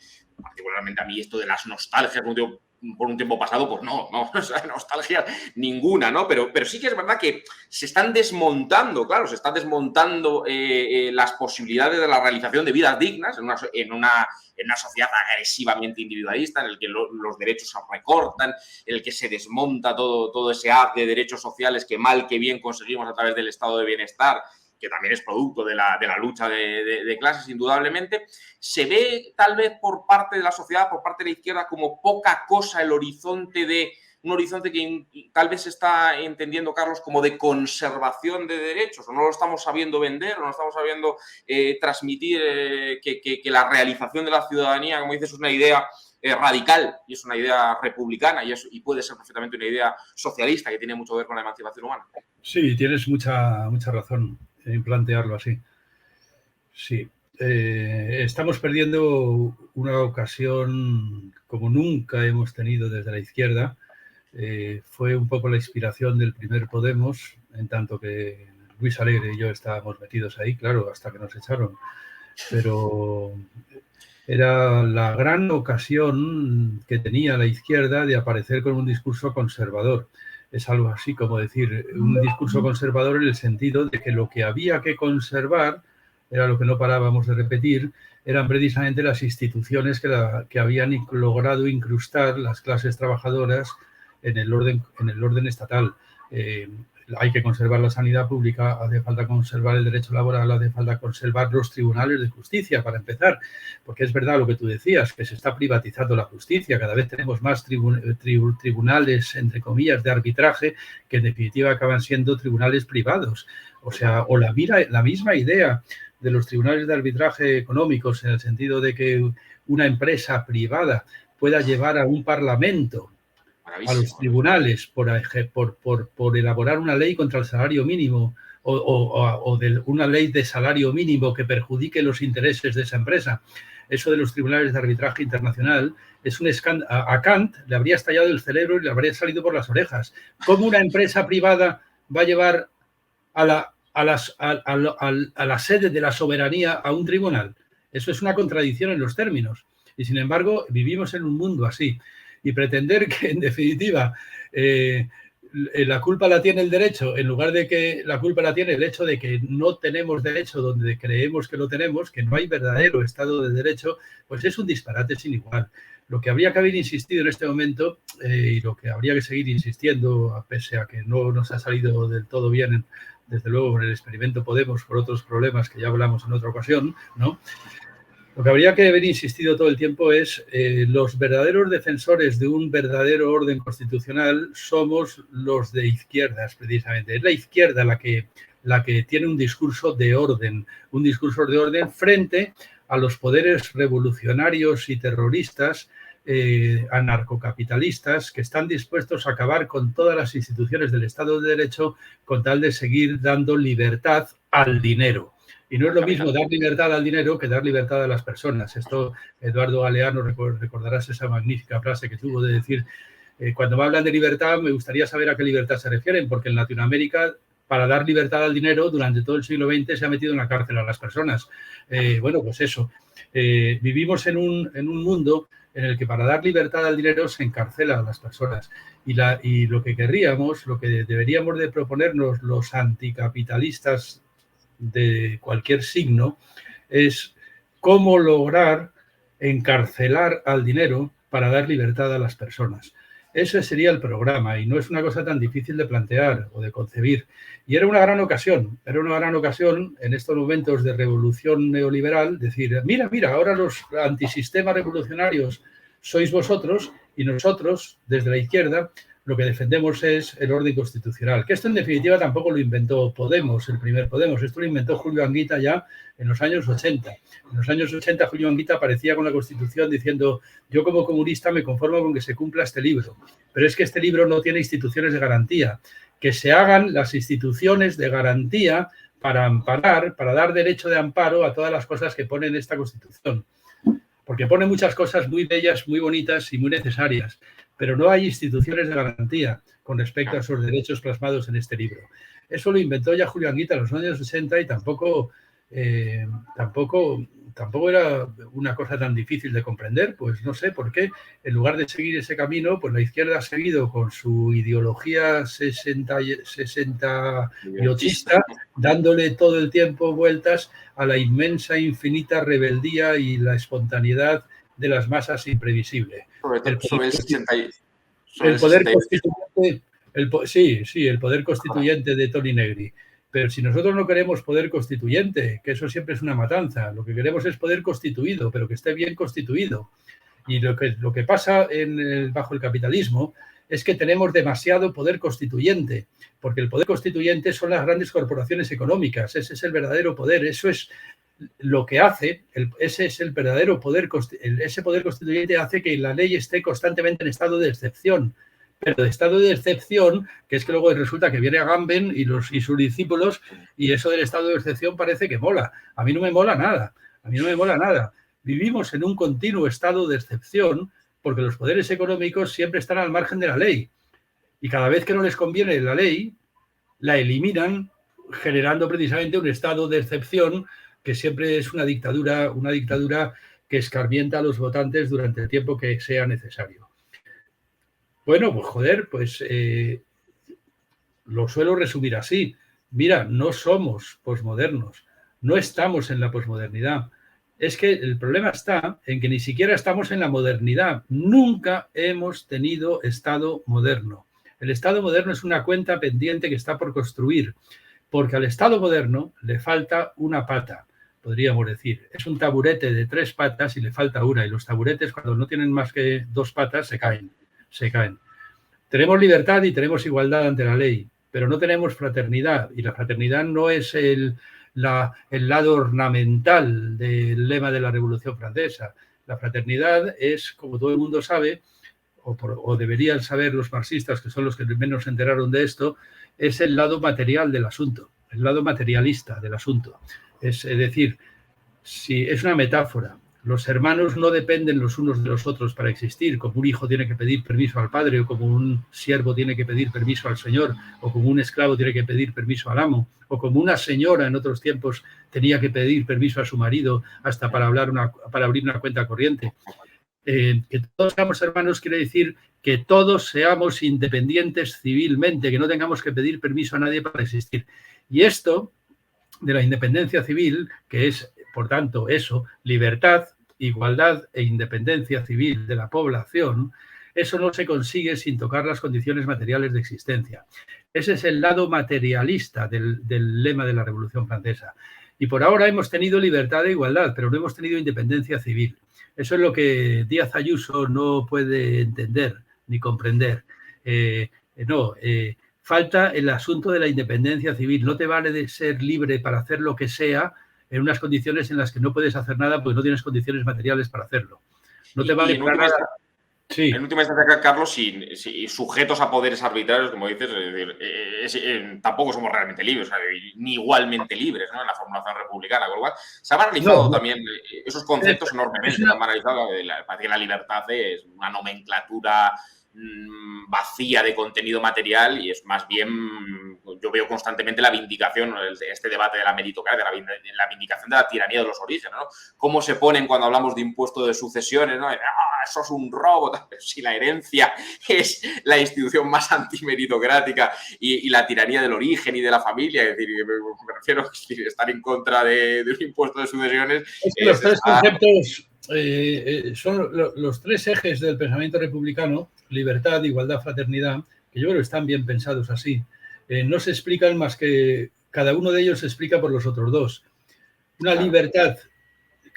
particularmente a mí esto de las nostalgias, como digo, por un tiempo pasado, pues no, o sea, nostalgia ninguna, ¿no? Pero sí que es verdad que se están desmontando, claro, se están desmontando las posibilidades de la realización de vidas dignas en una sociedad agresivamente individualista, en el que los derechos se recortan, en el que se desmonta todo ese haz de derechos sociales que mal que bien conseguimos a través del estado de bienestar, que también es producto de la lucha de clases, indudablemente. Se ve tal vez por parte de la sociedad, por parte de la izquierda, como poca cosa un horizonte que tal vez se está entendiendo, Carlos, como de conservación de derechos, o no lo estamos sabiendo vender, o no estamos sabiendo transmitir que la realización de la ciudadanía, como dices, es una idea radical y es una idea republicana y puede ser perfectamente una idea socialista que tiene mucho que ver con la emancipación humana. Sí, tienes mucha razón en plantearlo así. Sí. Estamos perdiendo una ocasión como nunca hemos tenido desde la izquierda. Fue un poco la inspiración del primer Podemos, en tanto que Luis Alegre y yo estábamos metidos ahí, claro, hasta que nos echaron. Pero era la gran ocasión que tenía la izquierda de aparecer con un discurso conservador. Es algo así como decir un discurso conservador en el sentido de que lo que había que conservar, era lo que no parábamos de repetir, eran precisamente las instituciones que habían logrado incrustar las clases trabajadoras en el orden estatal. Hay que conservar la sanidad pública, hace falta conservar el derecho laboral, hace falta conservar los tribunales de justicia, para empezar, porque es verdad lo que tú decías, que se está privatizando la justicia, cada vez tenemos más tribunales, entre comillas, de arbitraje, que en definitiva acaban siendo tribunales privados. O sea, o la misma idea de los tribunales de arbitraje económicos, en el sentido de que una empresa privada pueda llevar a un parlamento, a los tribunales, por elaborar una ley contra el salario mínimo o una ley de salario mínimo que perjudique los intereses de esa empresa. Eso de los tribunales de arbitraje internacional es un escándalo. A Kant le habría estallado el cerebro y le habría salido por las orejas. ¿Cómo una empresa privada va a llevar a la sede de la soberanía a un tribunal? Eso es una contradicción en los términos. Y sin embargo, vivimos en un mundo así. Y pretender que, en definitiva, la culpa la tiene el derecho, en lugar de que la culpa la tiene el hecho de que no tenemos derecho donde creemos que lo tenemos, que no hay verdadero Estado de Derecho, pues es un disparate sin igual. Lo que habría que haber insistido en este momento, y lo que habría que seguir insistiendo, pese a que no nos ha salido del todo bien, desde luego con el experimento Podemos, por otros problemas que ya hablamos en otra ocasión, ¿no? Lo que habría que haber insistido todo el tiempo es los verdaderos defensores de un verdadero orden constitucional somos los de izquierdas, precisamente. Es la izquierda la que tiene un discurso de orden frente a los poderes revolucionarios y terroristas, anarcocapitalistas, que están dispuestos a acabar con todas las instituciones del Estado de Derecho con tal de seguir dando libertad al dinero. Y no es lo mismo dar libertad al dinero que dar libertad a las personas. Esto, Eduardo Galeano, recordarás esa magnífica frase que tuvo de decir, cuando me hablan de libertad, me gustaría saber a qué libertad se refieren, porque en Latinoamérica, para dar libertad al dinero, durante todo el siglo XX se ha metido en la cárcel a las personas. Bueno, pues eso. Vivimos en un mundo en el que para dar libertad al dinero se encarcela a las personas. Y lo que querríamos, lo que deberíamos de proponernos los anticapitalistas de cualquier signo, es cómo lograr encarcelar al dinero para dar libertad a las personas. Ese sería el programa y no es una cosa tan difícil de plantear o de concebir. Y era una gran ocasión en estos momentos de revolución neoliberal, decir, mira, ahora los antisistemas revolucionarios sois vosotros y nosotros, desde la izquierda, lo que defendemos es el orden constitucional, que esto en definitiva tampoco lo inventó Podemos, el primer Podemos, esto lo inventó Julio Anguita ya en los años 80. En los años 80 Julio Anguita aparecía con la Constitución diciendo, yo como comunista me conformo con que se cumpla este libro, pero es que este libro no tiene instituciones de garantía, que se hagan las instituciones de garantía para amparar, para dar derecho de amparo a todas las cosas que pone en esta Constitución, porque pone muchas cosas muy bellas, muy bonitas y muy necesarias, pero no hay instituciones de garantía con respecto a esos derechos plasmados en este libro. Eso lo inventó ya Julio Anguita en los años 60 y tampoco tampoco era una cosa tan difícil de comprender, pues no sé por qué, en lugar de seguir ese camino, pues la izquierda ha seguido con su ideología 68ista, dándole todo el tiempo vueltas a la inmensa, infinita rebeldía y la espontaneidad de las masas imprevisible. El poder constituyente, el poder constituyente de Toni Negri. Pero si nosotros no queremos poder constituyente, que eso siempre es una matanza, lo que queremos es poder constituido, pero que esté bien constituido. Y lo que pasa bajo el capitalismo es que tenemos demasiado poder constituyente, porque el poder constituyente son las grandes corporaciones económicas, ese es el verdadero poder, eso es lo que hace, ese es el verdadero poder, ese poder constituyente hace que la ley esté constantemente en estado de excepción. Pero de estado de excepción, que es que luego resulta que viene Agamben y sus discípulos, y eso del estado de excepción parece que mola. A mí no me mola nada. Vivimos en un continuo estado de excepción porque los poderes económicos siempre están al margen de la ley. Y cada vez que no les conviene la ley, la eliminan, generando precisamente un estado de excepción que siempre es una dictadura que escarmienta a los votantes durante el tiempo que sea necesario. Bueno, pues joder, lo suelo resumir así. Mira, no somos posmodernos, no estamos en la posmodernidad. Es que el problema está en que ni siquiera estamos en la modernidad. Nunca hemos tenido Estado moderno. El Estado moderno es una cuenta pendiente que está por construir, porque al Estado moderno le falta una pata, podríamos decir. Es un taburete de 3 patas y le falta una, y los taburetes cuando no tienen más que 2 patas se caen. Tenemos libertad y tenemos igualdad ante la ley, pero no tenemos fraternidad, y la fraternidad no es el lado ornamental del lema de la Revolución Francesa. La fraternidad es, como todo el mundo sabe, o deberían saber los marxistas, que son los que menos se enteraron de esto, es el lado material del asunto, el lado materialista del asunto. Es decir, si es una metáfora. Los hermanos no dependen los unos de los otros para existir, como un hijo tiene que pedir permiso al padre, o como un siervo tiene que pedir permiso al señor, o como un esclavo tiene que pedir permiso al amo, o como una señora en otros tiempos tenía que pedir permiso a su marido hasta para abrir una cuenta corriente. Que todos seamos hermanos quiere decir que todos seamos independientes civilmente, que no tengamos que pedir permiso a nadie para existir. Y esto de la independencia civil, que es, por tanto, eso, libertad, igualdad e independencia civil de la población, eso no se consigue sin tocar las condiciones materiales de existencia. Ese es el lado materialista del lema de la Revolución Francesa. Y por ahora hemos tenido libertad e igualdad, pero no hemos tenido independencia civil. Eso es lo que Díaz Ayuso no puede entender ni comprender. Falta el asunto de la independencia civil. No te vale de ser libre para hacer lo que sea en unas condiciones en las que no puedes hacer nada porque no tienes condiciones materiales para hacerlo. No te vale para nada. Sí. En última instancia, Carlos, si sujetos a poderes arbitrarios, como dices, tampoco somos realmente libres, ni igualmente libres, ¿no? En la formulación republicana, con lo cual se han analizado también esos conceptos enormemente. Se han analizado que la libertad es una nomenclatura vacía de contenido material y es más bien, yo veo constantemente la vindicación, este debate de la meritocracia, la vindicación de la tiranía de los orígenes, ¿no? Cómo se ponen cuando hablamos de impuesto de sucesiones, ¿no? Eso es un robo, si la herencia es la institución más antimeritocrática y la tiranía del origen y de la familia, es decir, me refiero a estar en contra de un impuesto de sucesiones. Es que los 3 conceptos son los 3 ejes del pensamiento republicano: libertad, igualdad, fraternidad, que yo creo que están bien pensados así. No se explican más que cada uno de ellos se explica por los otros 2. Una libertad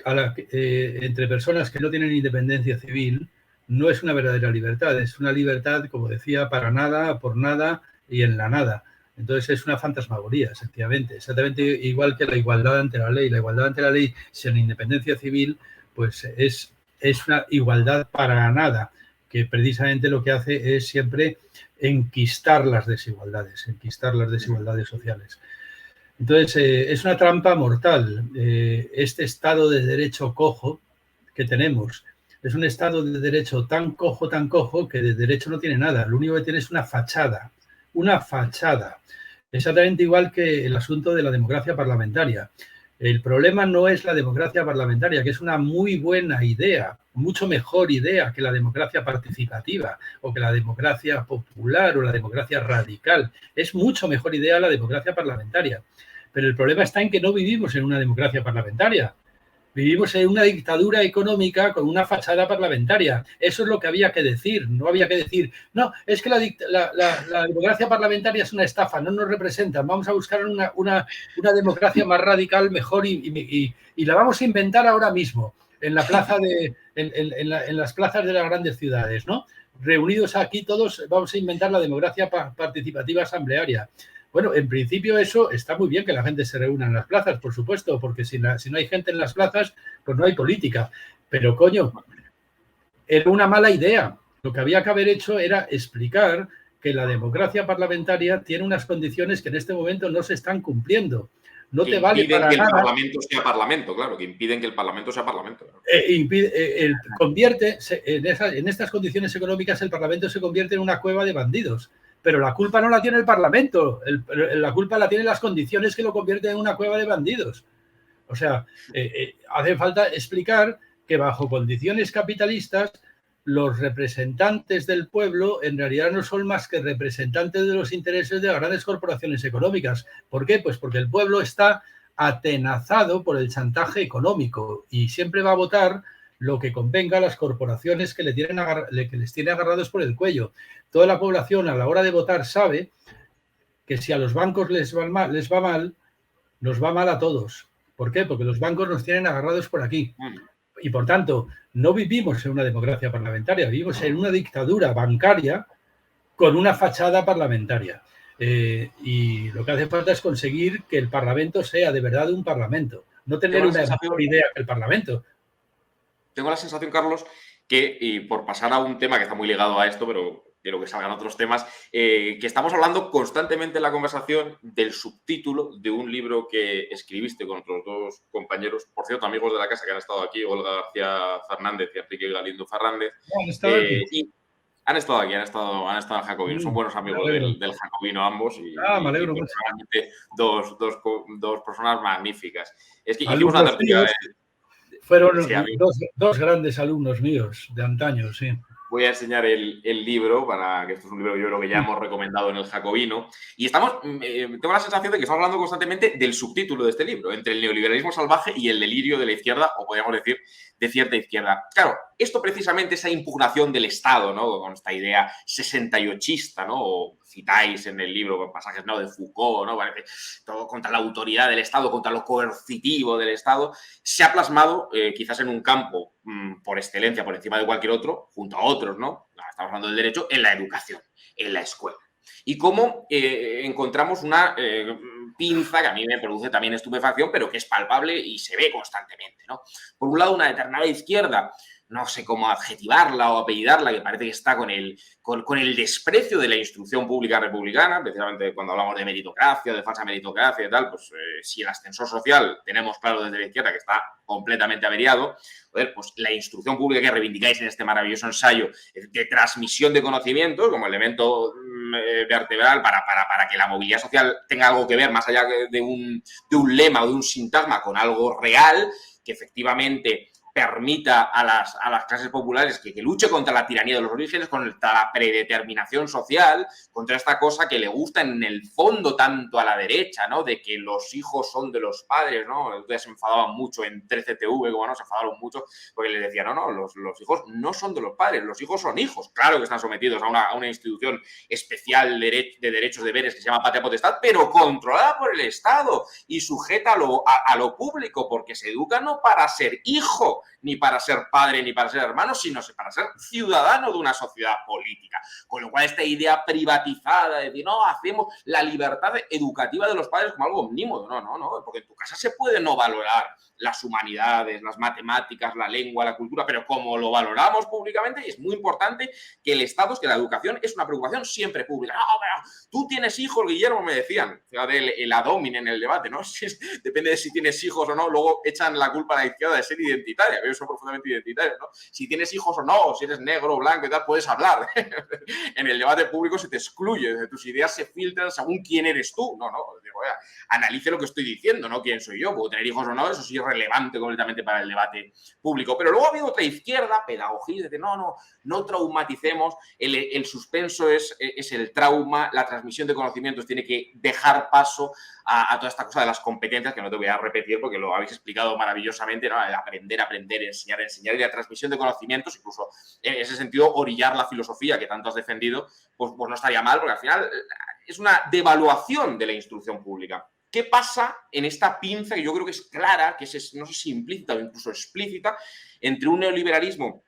entre personas que no tienen independencia civil no es una verdadera libertad, es una libertad, como decía, para nada, por nada y en la nada. Entonces es una fantasmagoría, sencillamente, exactamente igual que la igualdad ante la ley. La igualdad ante la ley sin independencia civil pues es una igualdad para nada, que precisamente lo que hace es siempre enquistar las desigualdades sociales. Entonces, es una trampa mortal. Este Estado de Derecho cojo que tenemos es un Estado de Derecho tan cojo, que de derecho no tiene nada. Lo único que tiene es una fachada. Exactamente igual que el asunto de la democracia parlamentaria. El problema no es la democracia parlamentaria, que es una muy buena idea, mucho mejor idea que la democracia participativa o que la democracia popular o la democracia radical. Es mucho mejor idea la democracia parlamentaria. Pero el problema está en que no vivimos en una democracia parlamentaria. Vivimos en una dictadura económica con una fachada parlamentaria. Eso es lo que había que decir. No había que decir, no, es que la democracia parlamentaria es una estafa, no nos representan. Vamos a buscar una democracia más radical, mejor y la vamos a inventar ahora mismo en la plaza en las plazas de las grandes ciudades, ¿no? Reunidos aquí todos, vamos a inventar la democracia participativa asamblearia. Bueno, en principio eso está muy bien que la gente se reúna en las plazas, por supuesto, porque si no hay gente en las plazas, pues no hay política. Pero, coño, era una mala idea. Lo que había que haber hecho era explicar que la democracia parlamentaria tiene unas condiciones que en este momento no se están cumpliendo. No te vale para nada. Que el Parlamento sea Parlamento, claro, que impiden que el Parlamento sea Parlamento. Convierte, en estas condiciones económicas, el Parlamento se convierte en una cueva de bandidos. Pero la culpa no la tiene el Parlamento, la culpa la tienen las condiciones que lo convierten en una cueva de bandidos. O sea, hace falta explicar que bajo condiciones capitalistas los representantes del pueblo en realidad no son más que representantes de los intereses de las grandes corporaciones económicas. ¿Por qué? Pues porque el pueblo está atenazado por el chantaje económico y siempre va a votar lo que convenga a las corporaciones que les tienen agarrados por el cuello. Toda la población a la hora de votar sabe que si a los bancos les va mal, nos va mal a todos. ¿Por qué? Porque los bancos nos tienen agarrados por aquí. Y por tanto, no vivimos en una democracia parlamentaria, vivimos en una dictadura bancaria con una fachada parlamentaria. Y lo que hace falta es conseguir que el Parlamento sea de verdad un Parlamento, no tener una mejor idea que el Parlamento. Tengo la sensación, Carlos, que, y por pasar a un tema que está muy ligado a esto, pero quiero que salgan otros temas, que estamos hablando constantemente en la conversación del subtítulo de un libro que escribiste con otros dos compañeros, por cierto, amigos de la casa que han estado aquí, Olga García Fernández y Enrique Galindo Fernández. Han estado aquí, han estado en Jacobino, son buenos amigos del Jacobino ambos y me alegro mucho. Dos personas magníficas. Es que hicimos una tertulia. Fueron dos grandes alumnos míos de antaño, sí. Voy a enseñar el libro, para que esto es un libro que yo creo que ya hemos recomendado en el Jacobino. Y tengo la sensación de que estamos hablando constantemente del subtítulo de este libro, entre el neoliberalismo salvaje y el delirio de la izquierda, o podríamos decir, de cierta izquierda. Claro, esto precisamente, esa impugnación del Estado, ¿no? Con esta idea 68ista, ¿no? O citáis en el libro pasajes, ¿no? De Foucault, ¿no? Parece todo contra la autoridad del Estado, contra lo coercitivo del Estado, se ha plasmado quizás en un campo por excelencia, por encima de cualquier otro, junto a otros, ¿no? Estamos hablando del derecho, en la educación, en la escuela. Y cómo encontramos una pinza que a mí me produce también estupefacción, pero que es palpable y se ve constantemente, ¿no? Por un lado, una determinada izquierda, no sé cómo adjetivarla o apellidarla, que parece que está con el desprecio de la instrucción pública republicana, precisamente cuando hablamos de meritocracia, de falsa meritocracia y tal, pues si el ascensor social tenemos claro desde la izquierda que está completamente averiado, joder, pues la instrucción pública que reivindicáis en este maravilloso ensayo de transmisión de conocimientos como elemento vertebral para que la movilidad social tenga algo que ver más allá de un lema o de un sintagma con algo real, que efectivamente permita a las clases populares que luche contra la tiranía de los orígenes, contra la predeterminación social, contra esta cosa que le gusta en el fondo tanto a la derecha, ¿no? De que los hijos son de los padres, ¿no? Ustedes se enfadaban mucho en 13TV, como no, se enfadaron mucho porque les decían, no, los hijos no son de los padres, los hijos son hijos. Claro que están sometidos a una institución especial de derechos, deberes que se llama patria potestad, pero controlada por el Estado y sujeta a lo público, porque se educa no para ser hijo, ni para ser padre, ni para ser hermano, sino para ser ciudadano de una sociedad política. Con lo cual, esta idea privatizada de decir, no, hacemos la libertad educativa de los padres como algo omnímodo. No, porque en tu casa se puede no valorar las humanidades, las matemáticas, la lengua, la cultura, pero como lo valoramos públicamente, y es muy importante que el Estado, que la educación es una preocupación siempre pública. No, pero tú tienes hijos, Guillermo, me decían, fíjate, el ad hominem en el debate, ¿no? Depende de si tienes hijos o no, luego echan la culpa a la izquierda de ser identitario. identitaria, son profundamente identitarios, ¿no? Si tienes hijos o no, si eres negro o blanco y tal, puedes hablar. En el debate público se te excluye, tus ideas se filtran según quién eres tú. No, digo, analice lo que estoy diciendo, no quién soy yo. Puedo tener hijos o no, eso sí es relevante completamente para el debate público. Pero luego ha habido otra izquierda, pedagogía, de no traumaticemos, el suspenso es el trauma, la transmisión de conocimientos tiene que dejar paso a toda esta cosa de las competencias, que no te voy a repetir porque lo habéis explicado maravillosamente, ¿no? El aprender, enseñar y la transmisión de conocimientos, incluso en ese sentido orillar la filosofía que tanto has defendido, pues no estaría mal, porque al final es una devaluación de la instrucción pública. ¿Qué pasa en esta pinza que yo creo que es clara, que es, no sé si implícita o incluso explícita, entre un neoliberalismo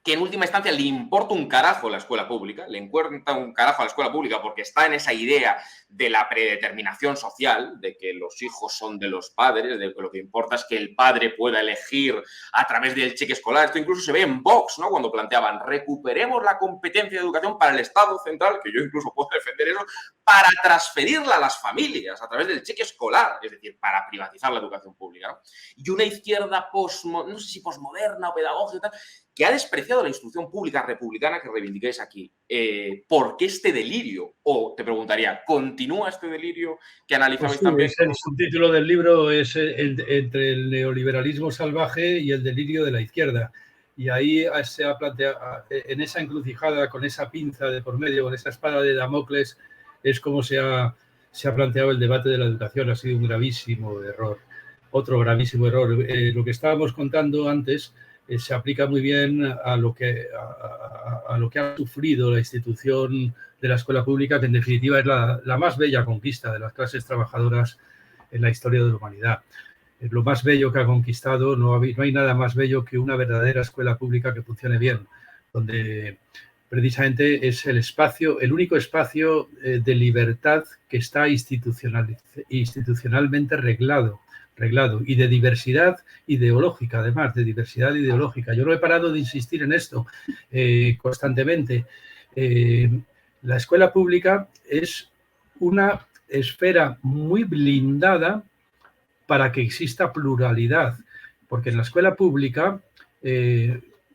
que en última instancia le importa un carajo la escuela pública, le importa un carajo a la escuela pública porque está en esa idea de la predeterminación social, de que los hijos son de los padres, de que lo que importa es que el padre pueda elegir a través del cheque escolar? Esto incluso se ve en Vox, ¿no? Cuando planteaban, recuperemos la competencia de educación para el Estado central, que yo incluso puedo defender eso, para transferirla a las familias a través del cheque escolar, es decir, para privatizar la educación pública, ¿no? Y una izquierda no sé si posmoderna o pedagógica, que ha despreciado la instrucción pública republicana que reivindicáis aquí. ¿Por qué este delirio? O te preguntaría, ¿continúa este delirio que analizabais también? El subtítulo del libro es entre el neoliberalismo salvaje y el delirio de la izquierda. Y ahí se ha planteado, en esa encrucijada, con esa pinza de por medio, con esa espada de Damocles, es como se ha planteado el debate de la educación. Ha sido un gravísimo error. Otro gravísimo error. Lo que estábamos contando antes se aplica muy bien a lo que ha sufrido la institución de la escuela pública, que en definitiva es la más bella conquista de las clases trabajadoras en la historia de la humanidad. Es lo más bello que ha conquistado. No hay nada más bello que una verdadera escuela pública que funcione bien, donde precisamente es el único espacio de libertad que está institucionalmente reglado y de diversidad ideológica, además de diversidad ideológica. Yo no he parado de insistir en esto constantemente. La escuela pública es una esfera muy blindada para que exista pluralidad, porque en la escuela pública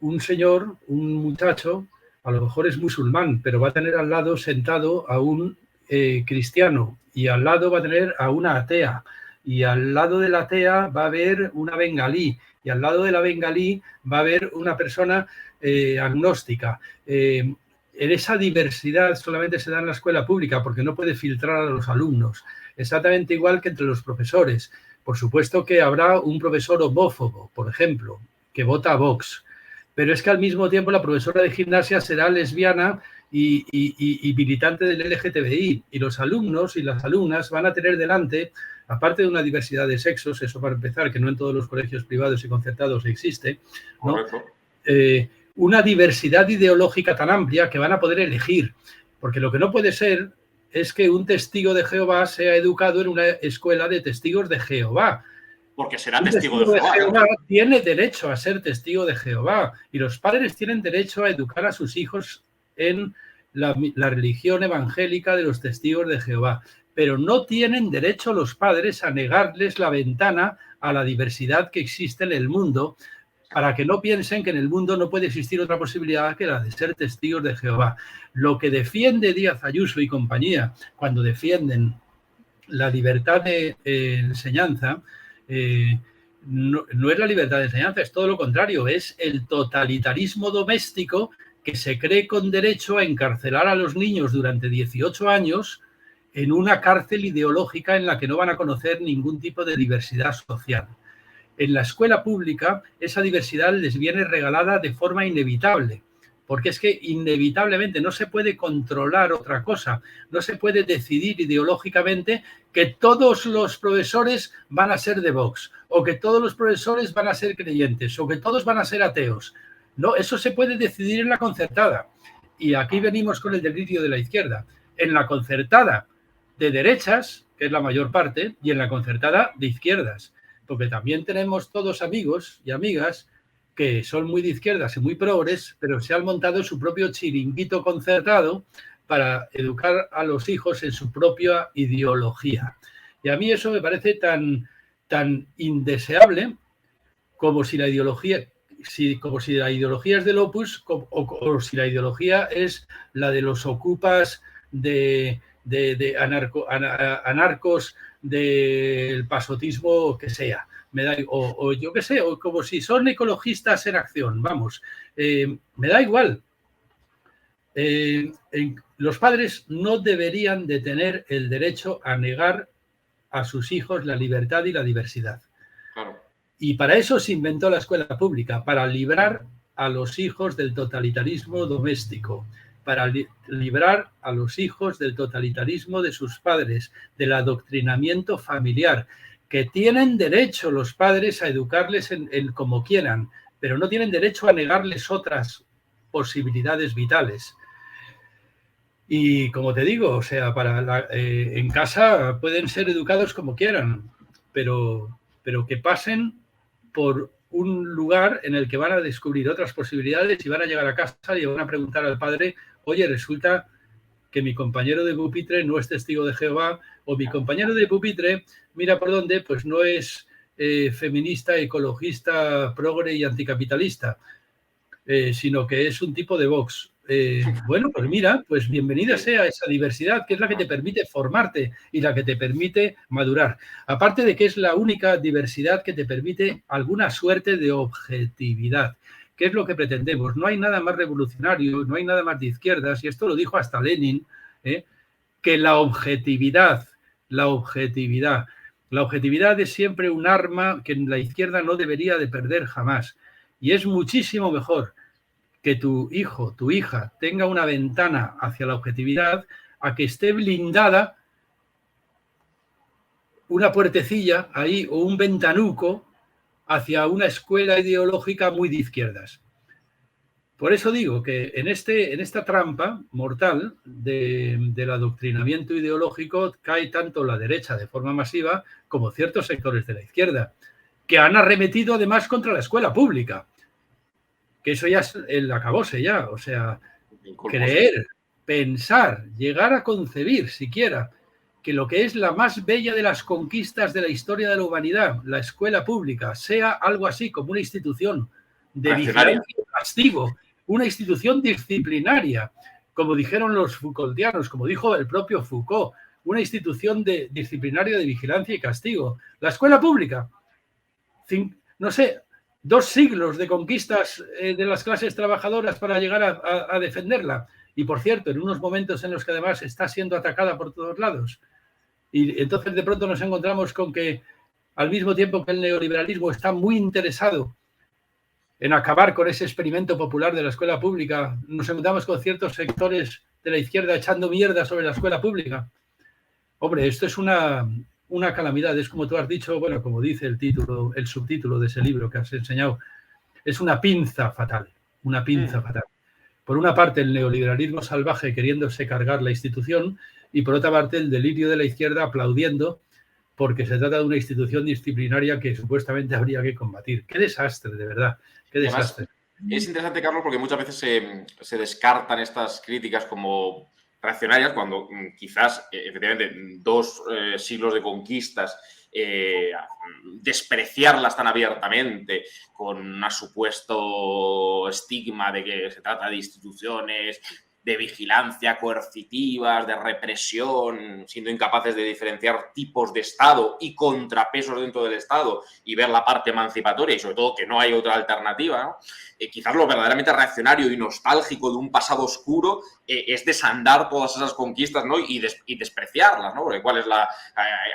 un muchacho, a lo mejor es musulmán, pero va a tener al lado sentado a un cristiano, y al lado va a tener a una atea, y al lado de la atea va a haber una bengalí, y al lado de la bengalí va a haber una persona agnóstica. En esa diversidad solamente se da en la escuela pública porque no puede filtrar a los alumnos. Exactamente igual que entre los profesores. Por supuesto que habrá un profesor homófobo, por ejemplo, que vota a Vox, pero es que al mismo tiempo la profesora de gimnasia será lesbiana y militante del LGTBI, y los alumnos y las alumnas van a tener delante, aparte de una diversidad de sexos, eso para empezar, que no en todos los colegios privados y concertados existe, ¿no? Una diversidad ideológica tan amplia que van a poder elegir, porque lo que no puede ser es que un testigo de Jehová sea educado en una escuela de testigos de Jehová. Porque será testigo de Jehová. Tiene derecho a ser testigo de Jehová, y los padres tienen derecho a educar a sus hijos en la religión evangélica de los testigos de Jehová, pero no tienen derecho los padres a negarles la ventana a la diversidad que existe en el mundo, para que no piensen que en el mundo no puede existir otra posibilidad que la de ser testigos de Jehová. Lo que defiende Díaz Ayuso y compañía cuando defienden la libertad de enseñanza, no es la libertad de enseñanza, es todo lo contrario, es el totalitarismo doméstico que se cree con derecho a encarcelar a los niños durante 18 años en una cárcel ideológica en la que no van a conocer ningún tipo de diversidad social. En la escuela pública esa diversidad les viene regalada de forma inevitable, porque es que inevitablemente no se puede controlar otra cosa, no se puede decidir ideológicamente que todos los profesores van a ser de Vox, o que todos los profesores van a ser creyentes, o que todos van a ser ateos. No, eso se puede decidir en la concertada. Y aquí venimos con el delirio de la izquierda. En la concertada de derechas, que es la mayor parte, y en la concertada de izquierdas, porque también tenemos todos amigos y amigas que son muy de izquierdas y muy progres, pero se han montado su propio chiringuito concertado para educar a los hijos en su propia ideología. Y a mí eso me parece tan indeseable, como si la ideología es del Opus o si la ideología es la de los ocupas de anarcos del pasotismo que sea. O yo qué sé, o como si son ecologistas en acción, vamos. Me da igual. Los padres no deberían de tener el derecho a negar a sus hijos la libertad y la diversidad. Claro. Y para eso se inventó la escuela pública, para librar a los hijos del totalitarismo doméstico, para librar a los hijos del totalitarismo de sus padres, del adoctrinamiento familiar, que tienen derecho los padres a educarles en como quieran, pero no tienen derecho a negarles otras posibilidades vitales. Y como te digo, o sea, en casa pueden ser educados como quieran, pero que pasen por un lugar en el que van a descubrir otras posibilidades y van a llegar a casa y van a preguntar al padre, oye, resulta que mi compañero de pupitre no es testigo de Jehová, o mi compañero de pupitre, mira por dónde, pues no es feminista, ecologista, progre y anticapitalista, sino que es un tipo de Vox. Bueno, pues mira, pues bienvenida sea esa diversidad, que es la que te permite formarte y la que te permite madurar. Aparte de que es la única diversidad que te permite alguna suerte de objetividad, que es lo que pretendemos. No hay nada más revolucionario, no hay nada más de izquierdas, y esto lo dijo hasta Lenin, que la objetividad. La objetividad es siempre un arma que la izquierda no debería de perder jamás. Y es muchísimo mejor que tu hijo, tu hija, tenga una ventana hacia la objetividad a que esté blindada una puertecilla ahí o un ventanuco hacia una escuela ideológica muy de izquierdas. Por eso digo que en esta trampa mortal del adoctrinamiento ideológico cae tanto la derecha de forma masiva como ciertos sectores de la izquierda, que han arremetido además contra la escuela pública. Que eso ya es el acabose ya, o sea, creer, pensar, llegar a concebir siquiera que lo que es la más bella de las conquistas de la historia de la humanidad, la escuela pública, sea algo así como una institución de vigilancia y castigo, una institución disciplinaria, como dijeron los Foucaultianos, como dijo el propio Foucault, una institución disciplinaria de vigilancia y castigo. La escuela pública, no sé, 2 siglos de conquistas de las clases trabajadoras para llegar a defenderla. Y, por cierto, en unos momentos en los que además está siendo atacada por todos lados. Y entonces de pronto nos encontramos con que, al mismo tiempo que el neoliberalismo está muy interesado en acabar con ese experimento popular de la escuela pública, nos encontramos con ciertos sectores de la izquierda echando mierda sobre la escuela pública. Hombre, esto es una calamidad, es como tú has dicho, bueno, como dice el subtítulo de ese libro que has enseñado, es una pinza fatal, una pinza fatal. Por una parte, el neoliberalismo salvaje queriéndose cargar la institución y por otra parte, el delirio de la izquierda aplaudiendo porque se trata de una institución disciplinaria que supuestamente habría que combatir. ¡Qué desastre, de verdad! ¡Qué desastre! Además, es interesante, Carlos, porque muchas veces se descartan estas críticas como reaccionarias cuando quizás, efectivamente, 2 siglos de conquistas, despreciarlas tan abiertamente con un supuesto estigma de que se trata de instituciones de vigilancia coercitivas, de represión, siendo incapaces de diferenciar tipos de Estado y contrapesos dentro del Estado y ver la parte emancipatoria y sobre todo que no hay otra alternativa, ¿no? Quizás lo verdaderamente reaccionario y nostálgico de un pasado oscuro es desandar todas esas conquistas, ¿no? y despreciarlas, ¿no? Porque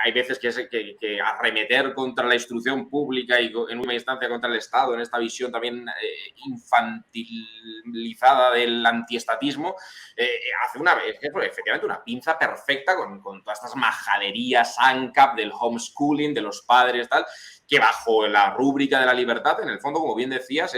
hay veces que arremeter contra la instrucción pública y en última instancia contra el Estado, en esta visión también infantilizada del antiestatismo, hace efectivamente una pinza perfecta con todas estas majaderías ANCAP del homeschooling, de los padres, tal, que bajo la rúbrica de la libertad, en el fondo, como bien decías,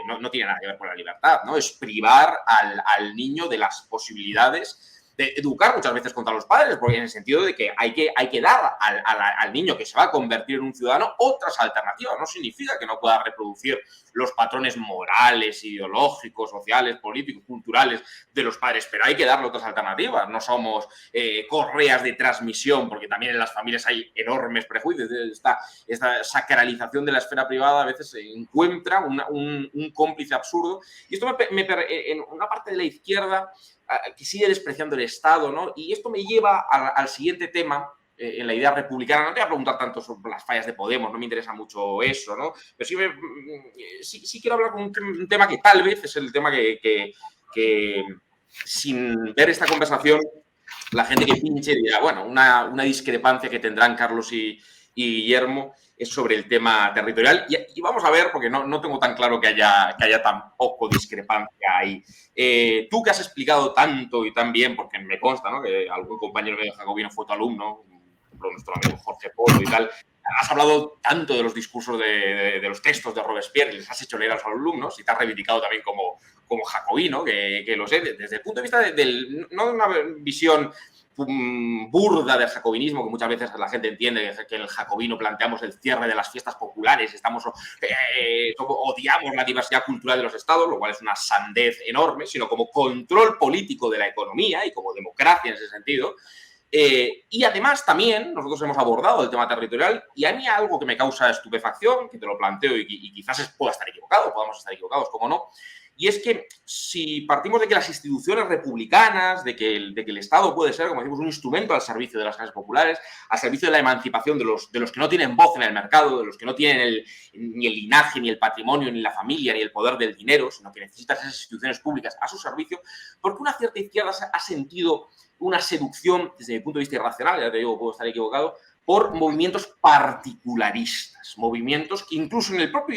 no tiene nada que ver con la libertad, ¿no? Es privar al niño de las posibilidades de educar muchas veces contra los padres, porque en el sentido de que hay que dar al niño que se va a convertir en un ciudadano otras alternativas. No significa que no pueda reproducir los patrones morales, ideológicos, sociales, políticos, culturales de los padres, pero hay que darle otras alternativas. No somos correas de transmisión, porque también en las familias hay enormes prejuicios. Esta sacralización de la esfera privada a veces se encuentra un cómplice absurdo. Y esto en una parte de la izquierda que sigue despreciando el Estado, ¿no? Y esto me lleva al siguiente tema, en la idea republicana. No te voy a preguntar tanto sobre las fallas de Podemos, no me interesa mucho eso, ¿no? Pero sí quiero hablar con un tema que tal vez es el tema que sin ver esta conversación, la gente que pinche dirá, bueno, una discrepancia que tendrán Carlos y Guillermo es sobre el tema territorial. Y vamos a ver, porque no tengo tan claro que haya tan poco discrepancia ahí. Tú que has explicado tanto y tan bien, porque me consta, ¿no?, que algún compañero de Jacobino fue tu alumno, nuestro amigo Jorge Polo y tal, has hablado tanto de los discursos de los textos de Robespierre, les has hecho leer a los alumnos y te has reivindicado también como jacobino, que lo sé, desde el punto de vista no de una visión burda del jacobinismo, que muchas veces la gente entiende que en el jacobino planteamos el cierre de las fiestas populares, odiamos la diversidad cultural de los estados, lo cual es una sandez enorme, sino como control político de la economía y como democracia en ese sentido. Y además también nosotros hemos abordado el tema territorial y a mí algo que me causa estupefacción, que te lo planteo y quizás pueda estar equivocado, podamos estar equivocados, cómo no, y es que si partimos de que las instituciones republicanas, de que el Estado puede ser, como decimos, un instrumento al servicio de las clases populares, al servicio de la emancipación de los que no tienen voz en el mercado, de los que no tienen ni el linaje, ni el patrimonio, ni la familia, ni el poder del dinero, sino que necesitan esas instituciones públicas a su servicio, porque una cierta izquierda ha sentido una seducción, desde mi punto de vista irracional, ya te digo, puedo estar equivocado, por movimientos particularistas, movimientos que incluso en el propio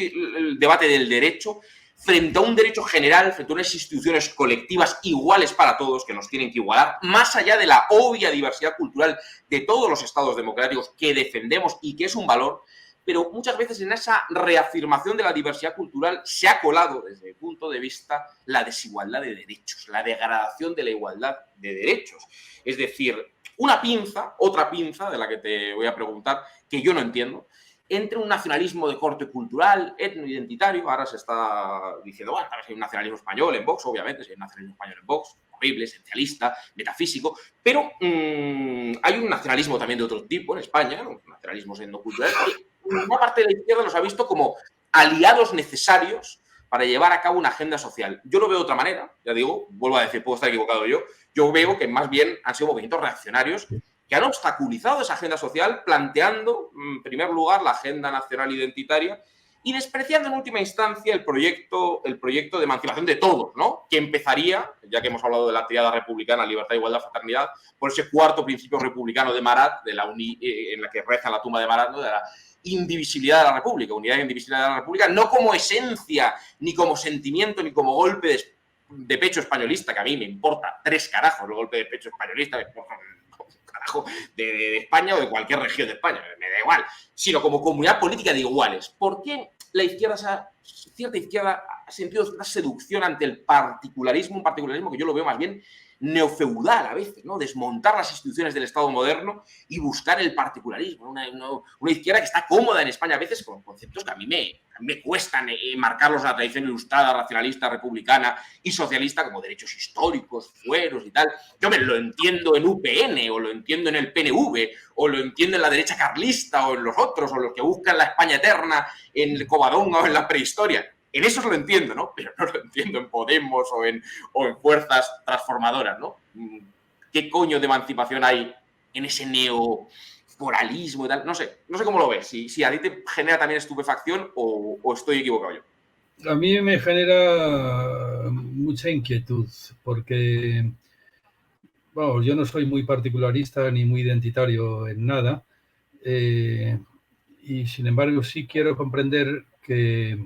debate del derecho, frente a un derecho general, frente a unas instituciones colectivas iguales para todos, que nos tienen que igualar, más allá de la obvia diversidad cultural de todos los estados democráticos que defendemos y que es un valor, pero muchas veces en esa reafirmación de la diversidad cultural se ha colado, desde mi punto de vista, la desigualdad de derechos, la degradación de la igualdad de derechos. Es decir, otra pinza de la que te voy a preguntar, que yo no entiendo, entre un nacionalismo de corte cultural, etnoidentitario, ahora se está diciendo, bueno, tal vez hay un nacionalismo español en Vox, obviamente, si hay un nacionalismo español en Vox, horrible, esencialista, metafísico, pero hay un nacionalismo también de otro tipo en España, un nacionalismo etnocultural, que una parte de la izquierda los ha visto como aliados necesarios para llevar a cabo una agenda social. Yo lo veo de otra manera, ya digo, vuelvo a decir, puedo estar equivocado yo veo que más bien han sido movimientos reaccionarios que han obstaculizado esa agenda social planteando, en primer lugar, la agenda nacional identitaria y despreciando en última instancia el proyecto de emancipación de todos, ¿no? Que empezaría, ya que hemos hablado de la triada republicana, libertad, igualdad, fraternidad, por ese cuarto principio republicano de Marat, en la que reza la tumba de Marat, ¿no?, de la indivisibilidad de la República, unidad e indivisibilidad de la República, no como esencia, ni como sentimiento, ni como golpe de pecho españolista, que a mí me importa 3 carajos el golpe de pecho españolista, de España o de cualquier región de España, me da igual, sino como comunidad política de iguales. ¿Por qué cierta izquierda ha sentido cierta seducción ante el particularismo, un particularismo que yo lo veo más bien neofeudal a veces, ¿no? Desmontar las instituciones del Estado moderno y buscar el particularismo. Una izquierda que está cómoda en España a veces con conceptos que a mí me cuestan marcarlos en la tradición ilustrada, racionalista, republicana y socialista, como derechos históricos, fueros y tal. Yo me lo entiendo en UPN, o lo entiendo en el PNV, o lo entiendo en la derecha carlista, o en los otros, o los que buscan la España eterna en el Covadonga o en la prehistoria. En eso lo entiendo, ¿no? Pero no lo entiendo en Podemos o en fuerzas transformadoras, ¿no? ¿Qué coño de emancipación hay en ese neoforalismo y tal? No sé cómo lo ves. Si a ti te genera también estupefacción o estoy equivocado yo. A mí me genera mucha inquietud porque, bueno, yo no soy muy particularista ni muy identitario en nada, y sin embargo sí quiero comprender que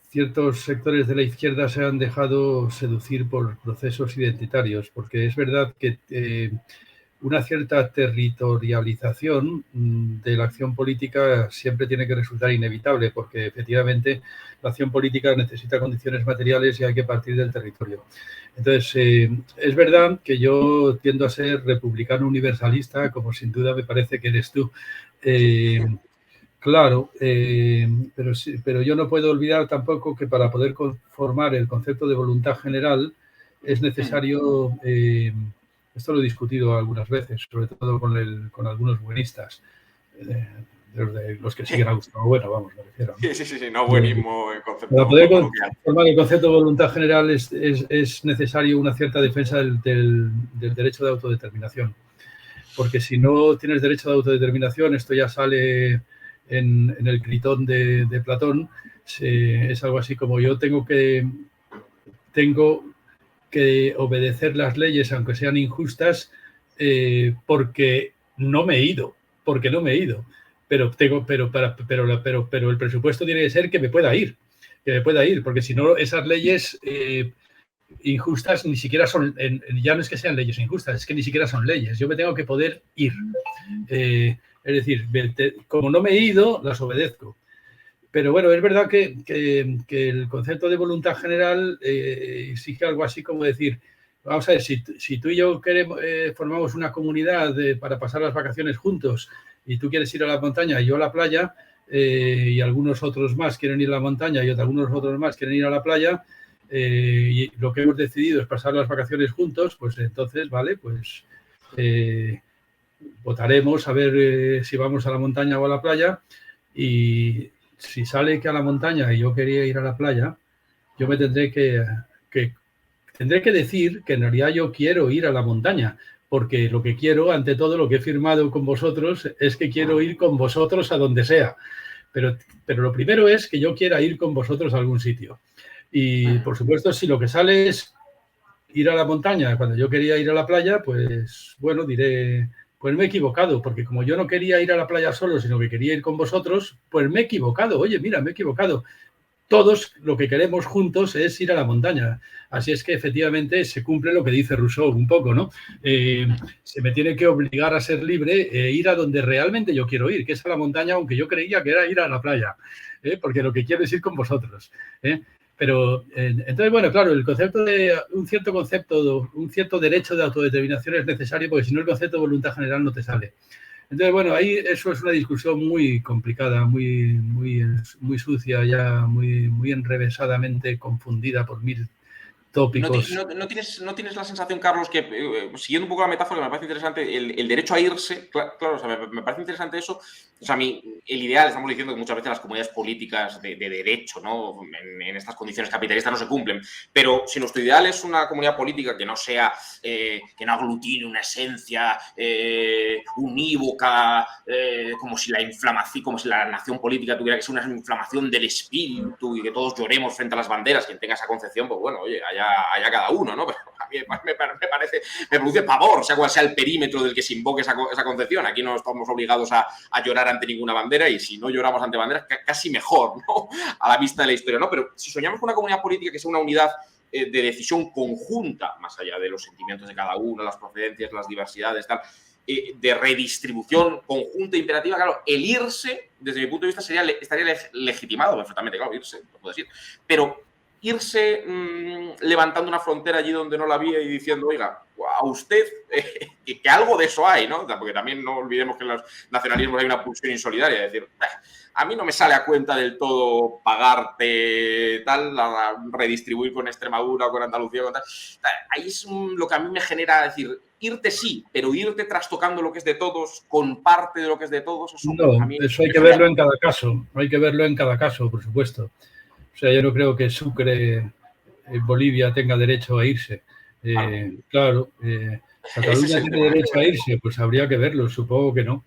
ciertos sectores de la izquierda se han dejado seducir por procesos identitarios, porque es verdad que una cierta territorialización de la acción política siempre tiene que resultar inevitable, porque efectivamente la acción política necesita condiciones materiales y hay que partir del territorio. Entonces, es verdad que yo tiendo a ser republicano universalista, como sin duda me parece que eres tú. Claro, pero yo no puedo olvidar tampoco que para poder formar el concepto de voluntad general es necesario, esto lo he discutido algunas veces, sobre todo con algunos buenistas, de los que siguen a Gustavo Bueno, vamos, me refiero, ¿no? Sí, no buenismo en concepto. Para poder formar el concepto de voluntad general es necesario una cierta defensa del derecho de autodeterminación, porque si no tienes derecho de autodeterminación, esto ya sale en el Critón de Platón, es algo así como yo tengo que obedecer las leyes, aunque sean injustas, porque no me he ido, pero el presupuesto tiene que ser que me pueda ir, porque si no, esas leyes injustas ni siquiera son, ya no es que sean leyes injustas, es que ni siquiera son leyes, yo me tengo que poder ir. Es decir, como no me he ido, las obedezco. Pero bueno, es verdad que el concepto de voluntad general exige algo así como decir, vamos a ver, si tú y yo formamos una comunidad para pasar las vacaciones juntos y tú quieres ir a la montaña y yo a la playa y algunos otros más quieren ir a la montaña y algunos otros más quieren ir a la playa y lo que hemos decidido es pasar las vacaciones juntos, pues entonces, vale, pues votaremos a ver si vamos a la montaña o a la playa y si sale que a la montaña y yo quería ir a la playa, yo me tendré que decir que en realidad yo quiero ir a la montaña, porque lo que quiero, ante todo, lo que he firmado con vosotros, es que quiero ir con vosotros a donde sea. Pero lo primero es que yo quiera ir con vosotros a algún sitio. Y, por supuesto, si lo que sale es ir a la montaña cuando yo quería ir a la playa, pues, bueno, diré... Pues me he equivocado, porque como yo no quería ir a la playa solo, sino que quería ir con vosotros, pues me he equivocado. Oye, mira, me he equivocado. Todos lo que queremos juntos es ir a la montaña. Así es que efectivamente se cumple lo que dice Rousseau un poco, ¿no? Se me tiene que obligar a ser libre e ir a donde realmente yo quiero ir, que es a la montaña, aunque yo creía que era ir a la playa, porque lo que quiero es ir con vosotros. Pero entonces, bueno, claro, el concepto de un cierto derecho de autodeterminación es necesario porque si no el concepto de voluntad general no te sale. Entonces, bueno, ahí eso es una discusión muy complicada, muy sucia, ya muy enrevesadamente confundida por mil tópicos. ¿No tienes la sensación, Carlos, que siguiendo un poco la metáfora, que me parece interesante, el derecho a irse, claro, o sea, me parece interesante eso. O sea, a mí, el ideal, estamos diciendo que muchas veces las comunidades políticas de derecho, ¿no? En estas condiciones capitalistas no se cumplen, pero si nuestro ideal es una comunidad política que no sea, que no aglutine una esencia unívoca, como si la nación política tuviera que ser una inflamación del espíritu y que todos lloremos frente a las banderas, quien tenga esa concepción, pues bueno, oye, allá cada uno, ¿no? Pero a mí me produce pavor, sea cual sea el perímetro del que se invoque esa concepción. Aquí no estamos obligados a llorar ante ninguna bandera y si no lloramos ante banderas, casi mejor, ¿no? A la vista de la historia, ¿no? Pero si soñamos con una comunidad política que sea una unidad de decisión conjunta, más allá de los sentimientos de cada uno, las procedencias, las diversidades, tal, de redistribución conjunta e imperativa, claro, el irse, desde mi punto de vista, estaría legitimado perfectamente, claro, irse, lo puedo decir, pero irse levantando una frontera allí donde no la había y diciendo, oiga, a usted, que algo de eso hay, ¿no? Porque también no olvidemos que en los nacionalismos hay una pulsión insolidaria, es decir, a mí no me sale a cuenta del todo pagarte tal, redistribuir con Extremadura o con Andalucía, con tal. Ahí es lo que a mí me genera, decir, irte sí, pero irte trastocando lo que es de todos, con parte de lo que es de todos. Eso hay que verlo en cada caso, por supuesto. O sea, yo no creo que Sucre, Bolivia, tenga derecho a irse. Claro, Cataluña tiene derecho a irse, pues habría que verlo, supongo que no.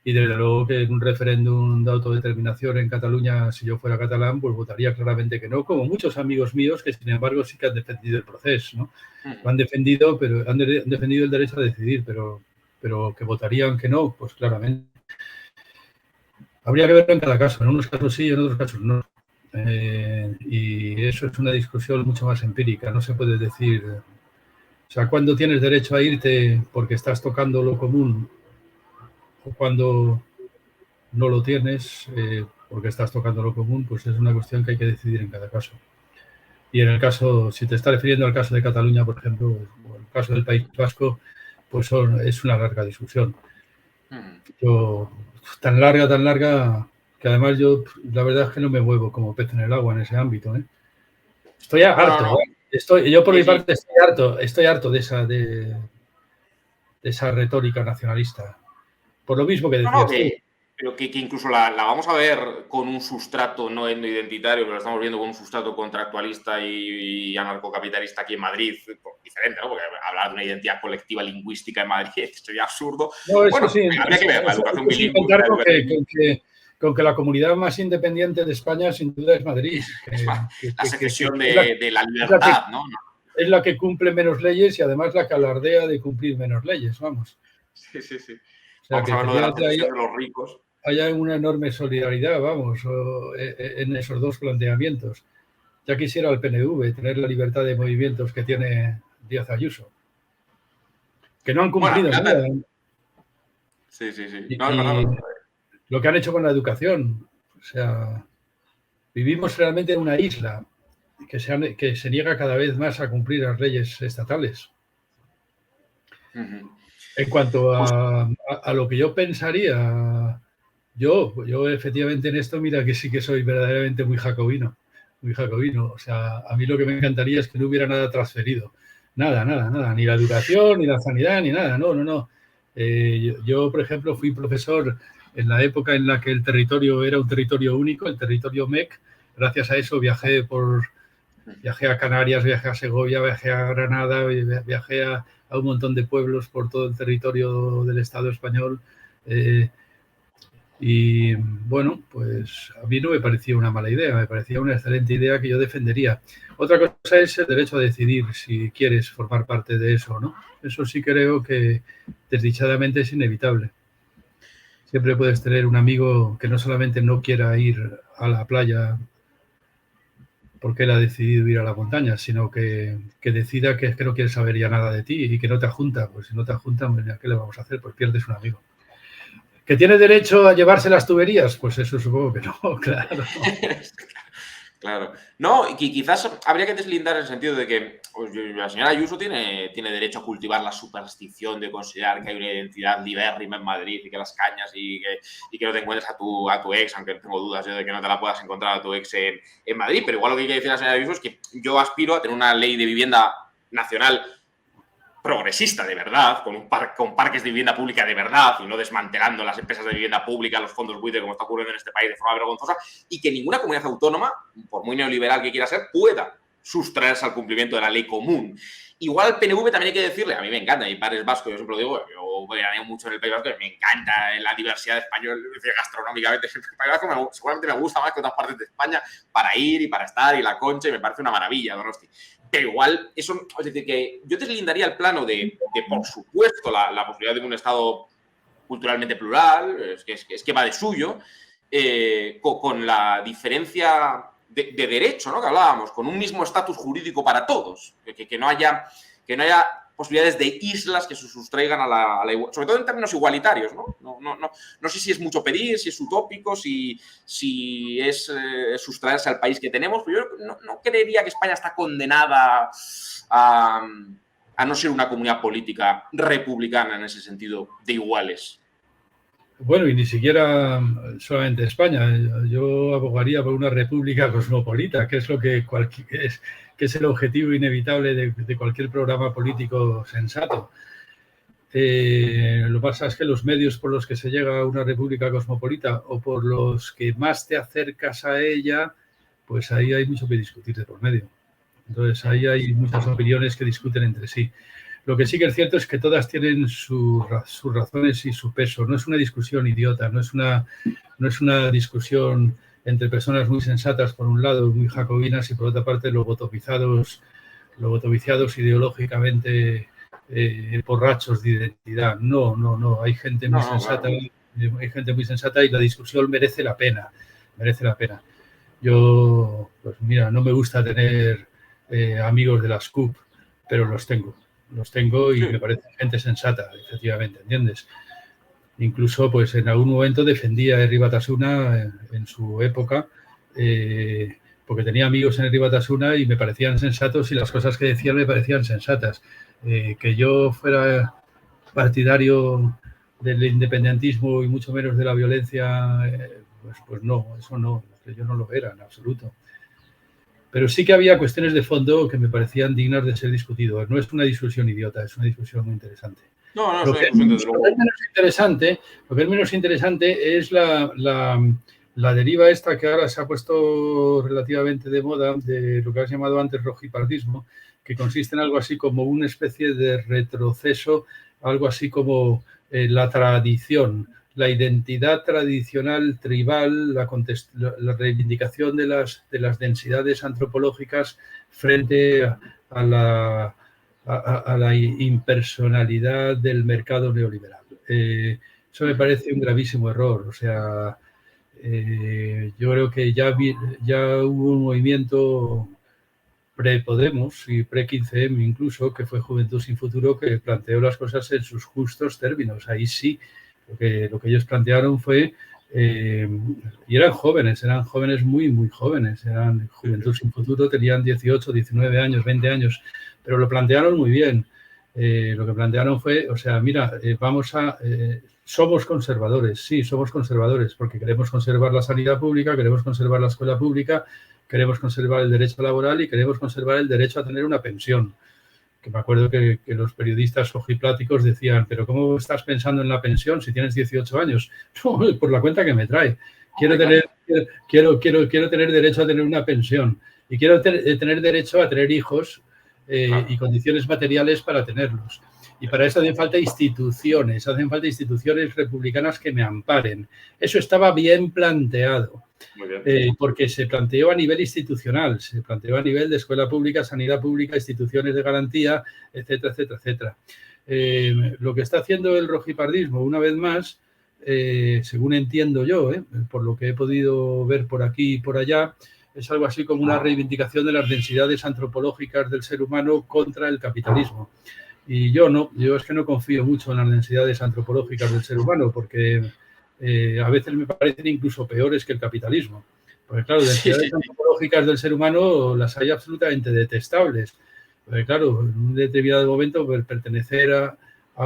Y desde luego que en un referéndum de autodeterminación en Cataluña, si yo fuera catalán, pues votaría claramente que no, como muchos amigos míos que, sin embargo, sí que han defendido el proceso, ¿no? Lo han defendido, pero han defendido el derecho a decidir, pero que votarían que no, pues claramente. Habría que verlo en cada caso, en unos casos sí y en otros casos no. Y eso es una discusión mucho más empírica. No se puede decir O sea, cuando tienes derecho a irte porque estás tocando lo común o cuando no lo tienes porque estás tocando lo común, pues es una cuestión que hay que decidir en cada caso. Y en el caso, si te estás refiriendo al caso de Cataluña, por ejemplo, o el caso del País Vasco, pues es una larga discusión. Tan larga, que además yo, la verdad es que no me muevo como pez en el agua en ese ámbito. Estoy harto. Yo por mi parte estoy harto de esa retórica nacionalista. Por lo mismo que decías tú. Pero que incluso la vamos a ver con un sustrato no etnoidentitario, pero la estamos viendo con un sustrato contractualista y anarcocapitalista aquí en Madrid, diferente, ¿no? Porque hablar de una identidad colectiva lingüística en Madrid sería absurdo. No, eso sí, habría que ver la educación bilingüe. Con que la comunidad más independiente de España, sin duda, es Madrid. La secesión de la libertad, ¿no? Es la que cumple menos leyes y además la que alardea de cumplir menos leyes, vamos. Sí. O sea, vamos a ver lo de la secesión de los ricos. Haya una enorme solidaridad, vamos, en esos dos planteamientos. Ya quisiera el PNV tener la libertad de movimientos que tiene Díaz Ayuso, que no han cumplido nada. Sí. Lo que han hecho con la educación, o sea, vivimos realmente en una isla que se niega cada vez más a cumplir las leyes estatales. En cuanto a lo que yo pensaría, yo efectivamente en esto, mira que sí que soy verdaderamente muy jacobino. O sea, a mí lo que me encantaría es que no hubiera nada transferido. Nada, ni la educación, ni la sanidad, ni nada, no. Yo, por ejemplo, fui profesor en la época en la que el territorio era un territorio único, el territorio MEC. Gracias a eso viajé a Canarias, viajé a Segovia, viajé a Granada, viajé a un montón de pueblos por todo el territorio del Estado español. Y bueno, pues a mí no me parecía una mala idea, me parecía una excelente idea que yo defendería. Otra cosa es el derecho a decidir si quieres formar parte de eso o no. Eso sí creo que desdichadamente es inevitable. Siempre puedes tener un amigo que no solamente no quiera ir a la playa porque él ha decidido ir a la montaña, sino que decida que no quiere saber ya nada de ti y que no te ajunta. Pues si no te ajunta, ¿qué le vamos a hacer? Pues pierdes un amigo. ¿Que tiene derecho a llevarse las tuberías? Pues eso supongo que no, claro. Claro. No, y quizás habría que deslindar en el sentido de que la señora Ayuso tiene derecho a cultivar la superstición de considerar que hay una identidad libérrima en Madrid y que las cañas y que no te encuentres a tu ex, aunque tengo dudas yo de que no te la puedas encontrar a tu ex en Madrid. Pero igual lo que hay que decir a la señora Ayuso es que yo aspiro a tener una ley de vivienda nacional progresista de verdad, con parques de vivienda pública de verdad y no desmantelando las empresas de vivienda pública, los fondos buitre, como está ocurriendo en este país de forma vergonzosa, y que ninguna comunidad autónoma, por muy neoliberal que quiera ser, pueda sustraerse al cumplimiento de la ley común. Igual al PNV también hay que decirle, a mí me encanta, mi padre es vasco, yo siempre lo digo, yo veraneo mucho en el País Vasco, me encanta la diversidad española, gastronómicamente, el País Vasco seguramente me gusta más que otras partes de España para ir y para estar y la Concha, y me parece una maravilla, Donosti. Pero igual, eso, es decir, que yo deslindaría el plano de por supuesto, la posibilidad de un Estado culturalmente plural, es que va de suyo, con la diferencia de derecho, ¿no? Que hablábamos, con un mismo estatus jurídico para todos, que no haya posibilidades de islas que se sustraigan a la igualdad, sobre todo en términos igualitarios, ¿no? No sé si es mucho pedir, si es utópico, si es sustraerse al país que tenemos, pero yo no creería que España está condenada a no ser una comunidad política republicana en ese sentido de iguales. Bueno, y ni siquiera solamente España. Yo abogaría por una república cosmopolita, que es lo que es el objetivo inevitable de cualquier programa político sensato. Lo que pasa es que los medios por los que se llega a una república cosmopolita o por los que más te acercas a ella, pues ahí hay mucho que discutir de por medio. Entonces ahí hay muchas opiniones que discuten entre sí. Lo que sí que es cierto es que todas tienen sus razones y su peso. No es una discusión idiota, no es una discusión entre personas muy sensatas por un lado, muy jacobinas, y por otra parte lobotomizados ideológicamente borrachos de identidad. No. Hay gente muy sensata, claro. Hay gente muy sensata y la discusión merece la pena. Yo, pues mira, no me gusta tener amigos de las CUP, pero los tengo. los tengo y me parece gente sensata, efectivamente, ¿entiendes? Incluso, pues en algún momento defendía a Herri Batasuna en su época, porque tenía amigos en Herri Batasuna y me parecían sensatos y las cosas que decían me parecían sensatas. Que yo fuera partidario del independentismo y mucho menos de la violencia, pues no, eso no, yo no lo era en absoluto. Pero sí que había cuestiones de fondo que me parecían dignas de ser discutidas. No es una discusión idiota, es una discusión muy interesante. No, es Lo una que es discusión, desde luego. menos interesante es la deriva esta que ahora se ha puesto relativamente de moda, de lo que has llamado antes rojipardismo, que consiste en algo así como una especie de retroceso, algo así como la tradición, la identidad tradicional tribal, la reivindicación de las densidades antropológicas frente a la impersonalidad del mercado neoliberal. Eso me parece un gravísimo error. O sea, yo creo que ya hubo un movimiento pre-Podemos y pre-15M incluso, que fue Juventud sin Futuro, que planteó las cosas en sus justos términos. Ahí sí, lo que ellos plantearon fue, y eran jóvenes muy, muy jóvenes, eran Juventud sin Futuro, tenían 18, 19 años, 20 años, pero lo plantearon muy bien. Lo que plantearon fue, o sea, mira, somos conservadores, sí, somos conservadores, porque queremos conservar la sanidad pública, queremos conservar la escuela pública, queremos conservar el derecho laboral y queremos conservar el derecho a tener una pensión. Que me acuerdo que los periodistas ojipláticos decían, pero ¿cómo estás pensando en la pensión si tienes 18 años? No, por la cuenta que me trae. Quiero tener derecho a tener una pensión y quiero tener derecho a tener hijos y condiciones materiales para tenerlos. Y para eso hacen falta instituciones republicanas que me amparen. Eso estaba bien planteado. Porque se planteó a nivel institucional, se planteó a nivel de escuela pública, sanidad pública, instituciones de garantía, etcétera, etcétera, etcétera. Lo que está haciendo el rojipardismo, una vez más, según entiendo yo, por lo que he podido ver por aquí y por allá, es algo así como una reivindicación de las densidades antropológicas del ser humano contra el capitalismo. Y yo es que no confío mucho en las densidades antropológicas del ser humano, porque a veces me parecen incluso peores que el capitalismo. Porque claro, densidades antropológicas del ser humano las hay absolutamente detestables. Porque claro, en un determinado momento pertenecer a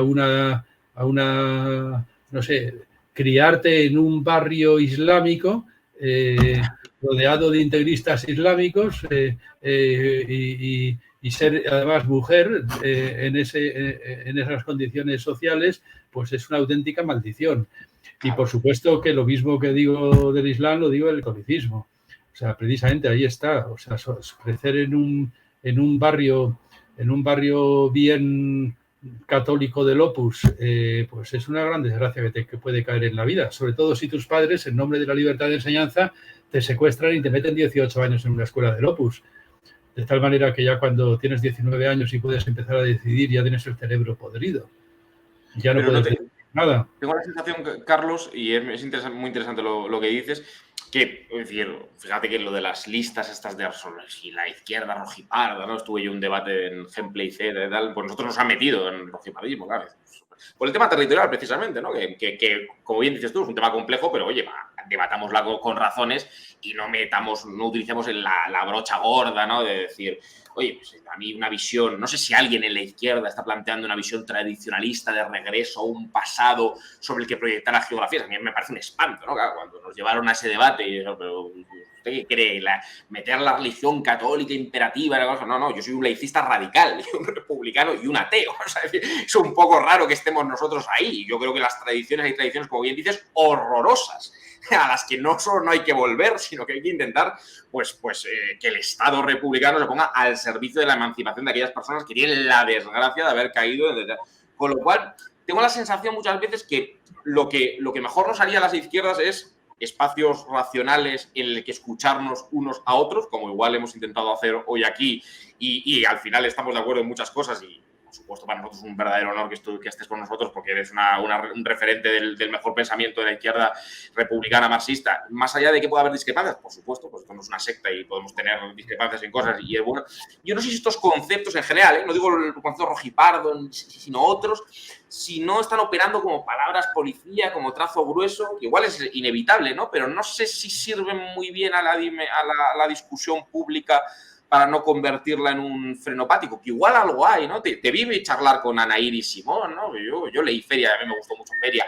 una, no sé, criarte en un barrio islámico rodeado de integristas islámicos y ser además mujer en esas condiciones sociales, pues es una auténtica maldición. Y por supuesto que lo mismo que digo del Islam lo digo del catolicismo. O sea, precisamente ahí está. O sea, crecer en un barrio bien católico del Opus, pues es una gran desgracia que puede caer en la vida. Sobre todo si tus padres, en nombre de la libertad de enseñanza, te secuestran y te meten 18 años en una escuela del Opus. De tal manera que ya cuando tienes 19 años y puedes empezar a decidir, ya tienes el cerebro podrido. Ya no puedes decir nada. Tengo la sensación, Carlos, y es muy interesante lo que dices, que, es decir, fíjate que lo de las listas estas de si la izquierda rojiparda, ¿no? Estuve yo en un debate en Gameplay Z y tal, pues nosotros nos han metido en rojipardismo, claro. Por el tema territorial, precisamente, ¿no? Que, como bien dices tú, es un tema complejo, pero oye, debatámosla con razones y no utilicemos la brocha gorda, ¿no? De decir, oye, pues a mí una visión, no sé si alguien en la izquierda está planteando una visión tradicionalista de regreso a un pasado sobre el que proyectar las geografías. A mí me parece un espanto, ¿no? Claro, cuando nos llevaron a ese debate, pero ¿usted qué cree? ¿Meter la religión católica imperativa? No, yo soy un laicista radical, un republicano y un ateo. O sea, es un poco raro que estemos nosotros ahí. Yo creo que hay tradiciones, como bien dices, horrorosas, a las que no solo no hay que volver, sino que hay que intentar que el Estado republicano se ponga al servicio de la emancipación de aquellas personas que tienen la desgracia de haber caído. Con lo cual, tengo la sensación muchas veces que lo que mejor nos haría a las izquierdas es espacios racionales en el que escucharnos unos a otros, como igual hemos intentado hacer hoy aquí, y al final estamos de acuerdo en muchas cosas y por supuesto, para nosotros es un verdadero honor que estés con nosotros porque eres un referente del mejor pensamiento de la izquierda republicana marxista. Más allá de que pueda haber discrepancias, por supuesto, pues esto no es una secta y podemos tener discrepancias en cosas y es bueno. Yo no sé si estos conceptos en general, no digo el concepto rojipardo, sino otros, si no están operando como palabras policía, como trazo grueso, que igual es inevitable, ¿no? Pero no sé si sirven muy bien a la discusión pública para no convertirla en un frenopático, que igual algo hay, ¿no? Te vi charlar con Ana Iris Simón, ¿no? Yo leí Feria, a mí me gustó mucho Feria.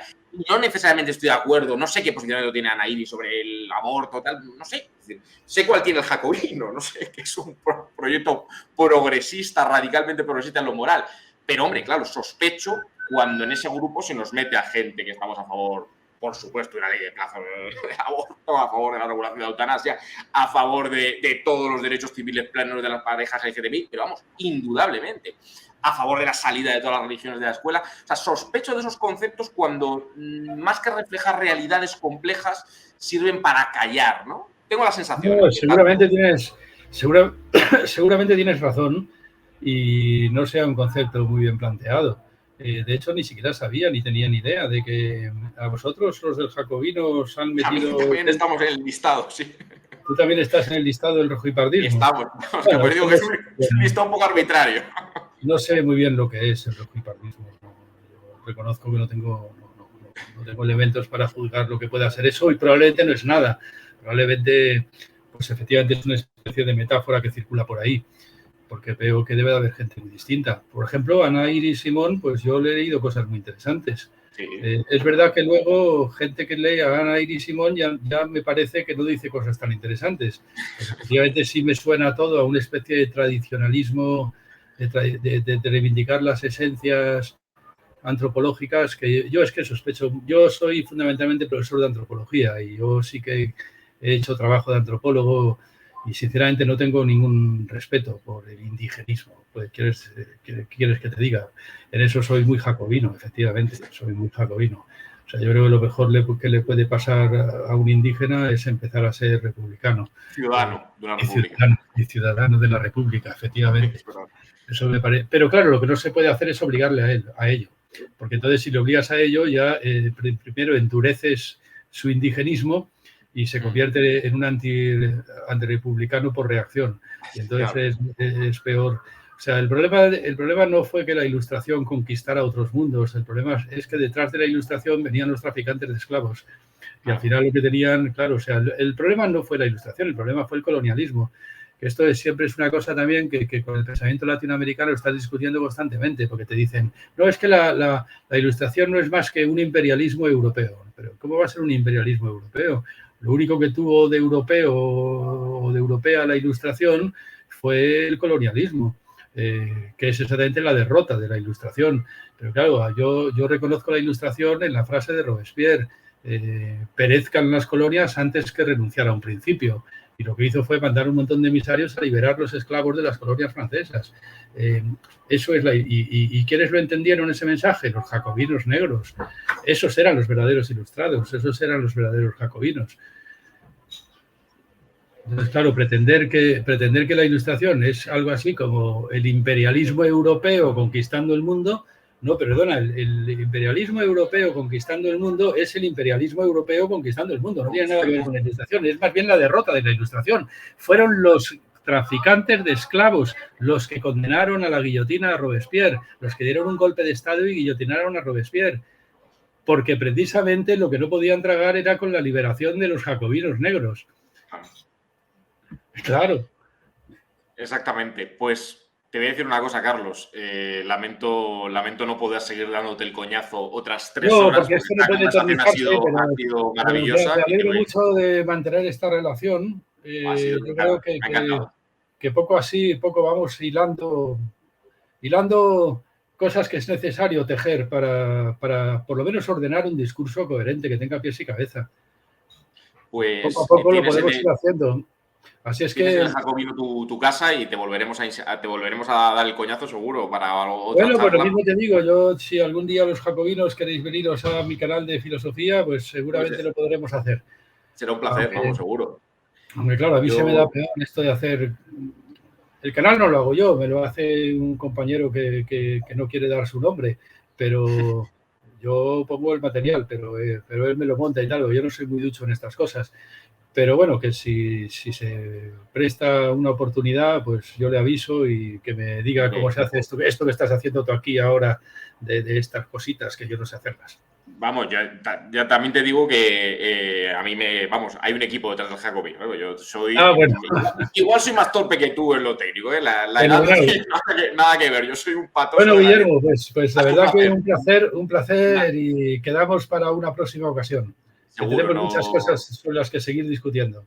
No necesariamente estoy de acuerdo, no sé qué posicionamiento tiene Ana Iris sobre el aborto, tal, no sé. Es decir, sé cuál tiene el Jacobino, no sé, que es un proyecto progresista, radicalmente progresista en lo moral. Pero, hombre, claro, sospecho cuando en ese grupo se nos mete a gente que estamos a favor, por supuesto, de una ley de plazo de aborto, a favor de la regulación de la eutanasia, a favor de todos los derechos civiles plenos de las parejas LGTBI, pero vamos, indudablemente, a favor de la salida de todas las religiones de la escuela. O sea, sospecho de esos conceptos cuando, más que reflejar realidades complejas, sirven para callar, ¿no? Tengo la sensación. No, seguramente tienes razón y no sea un concepto muy bien planteado. De hecho, ni siquiera sabía ni tenía ni idea de que a vosotros, los del Jacobino, os han metido... También estamos en el listado, sí. Tú también estás en el listado del rojipardismo. Estamos. Bueno, pero digo que es un listado un poco arbitrario. No sé muy bien lo que es el rojipardismo. Yo reconozco que no tengo elementos para juzgar lo que pueda ser eso y probablemente no es nada. Probablemente, pues efectivamente es una especie de metáfora que circula por ahí, porque veo que debe de haber gente muy distinta. Por ejemplo, Ana Iris Simón, pues yo le he leído cosas muy interesantes. Sí. Es verdad que luego gente que lee a Ana Iris Simón ya me parece que no dice cosas tan interesantes. Pues efectivamente sí me suena todo a una especie de tradicionalismo, de reivindicar las esencias antropológicas, que yo es que sospecho. Yo soy fundamentalmente profesor de antropología y yo sí que he hecho trabajo de antropólogo y sinceramente no tengo ningún respeto por el indigenismo. Pues, ¿quieres que te diga? En eso soy muy jacobino, efectivamente, soy muy jacobino. O sea, yo creo que lo mejor que le puede pasar a un indígena es empezar a ser republicano. Ciudadano de la república. Y ciudadano de la república, efectivamente. Eso me parece. Pero claro, lo que no se puede hacer es obligarle a ello. Porque entonces si le obligas a ello, ya primero endureces su indigenismo y se convierte en un antirepublicano por reacción. Y entonces es peor. O sea, el problema no fue que la Ilustración conquistara otros mundos. El problema es que detrás de la Ilustración venían los traficantes de esclavos. Y al final lo que tenían, claro, o sea, el problema no fue la Ilustración, el problema fue el colonialismo. Que esto siempre es una cosa también que con el pensamiento latinoamericano estás discutiendo constantemente, porque te dicen, no, es que la Ilustración no es más que un imperialismo europeo. Pero ¿cómo va a ser un imperialismo europeo? Lo único que tuvo de europeo o de europea la Ilustración fue el colonialismo, que es exactamente la derrota de la Ilustración. Pero claro, yo reconozco la Ilustración en la frase de Robespierre, perezcan las colonias antes que renunciar a un principio. Y lo que hizo fue mandar un montón de emisarios a liberar los esclavos de las colonias francesas. Eso es ¿Y quiénes lo entendieron ese mensaje? Los jacobinos negros. Esos eran los verdaderos ilustrados, esos eran los verdaderos jacobinos. Entonces, claro, pretender que la Ilustración es algo así como el imperialismo europeo conquistando el mundo. No, perdona, el imperialismo europeo conquistando el mundo es el imperialismo europeo conquistando el mundo. No tiene nada que ver con la Ilustración, es más bien la derrota de la Ilustración. Fueron los traficantes de esclavos los que condenaron a la guillotina a Robespierre, los que dieron un golpe de Estado y guillotinaron a Robespierre, porque precisamente lo que no podían tragar era con la liberación de los jacobinos negros. Claro. Exactamente, pues... Te voy a decir una cosa, Carlos. Lamento no poder seguir dándote el coñazo otras 3 horas. Porque esto no puede terminar. Ha sido maravillosa. Me alegro mucho de mantener esta relación. Yo creo que poco así, poco vamos hilando cosas que es necesario tejer para por lo menos ordenar un discurso coherente que tenga pies y cabeza. Pues poco a poco lo podemos ir haciendo. Así es que... Jacobino tu casa y te volveremos a dar el coñazo seguro para algo. Bueno, pues lo mismo te digo, yo si algún día los jacobinos queréis veniros a mi canal de filosofía, pues seguramente lo podremos hacer. Será un placer, seguro. Hombre, claro, a mí se me da peor esto de hacer El canal no lo hago yo, me lo hace un compañero que no quiere dar su nombre, pero yo pongo el material, pero él me lo monta y tal. Yo no soy muy ducho en estas cosas. Pero bueno, que si se presta una oportunidad, pues yo le aviso y que me diga cómo se hace esto que estás haciendo tú aquí ahora de estas cositas que yo no sé hacerlas. Vamos, ya también te digo que a mí hay un equipo detrás del Jacobino. Yo soy. Bueno. Igual soy más torpe que tú en lo técnico, ¿eh? La edad no tiene nada que ver. Yo soy un pato. Bueno, Guillermo, pues la verdad que un placer y quedamos para una próxima ocasión. Seguro, tenemos muchas cosas sobre las que seguir discutiendo.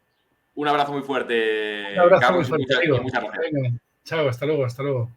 Un abrazo muy fuerte, Un abrazo Carlos, muy fuerte, amigo. y muchas gracias. Venga, chao, hasta luego.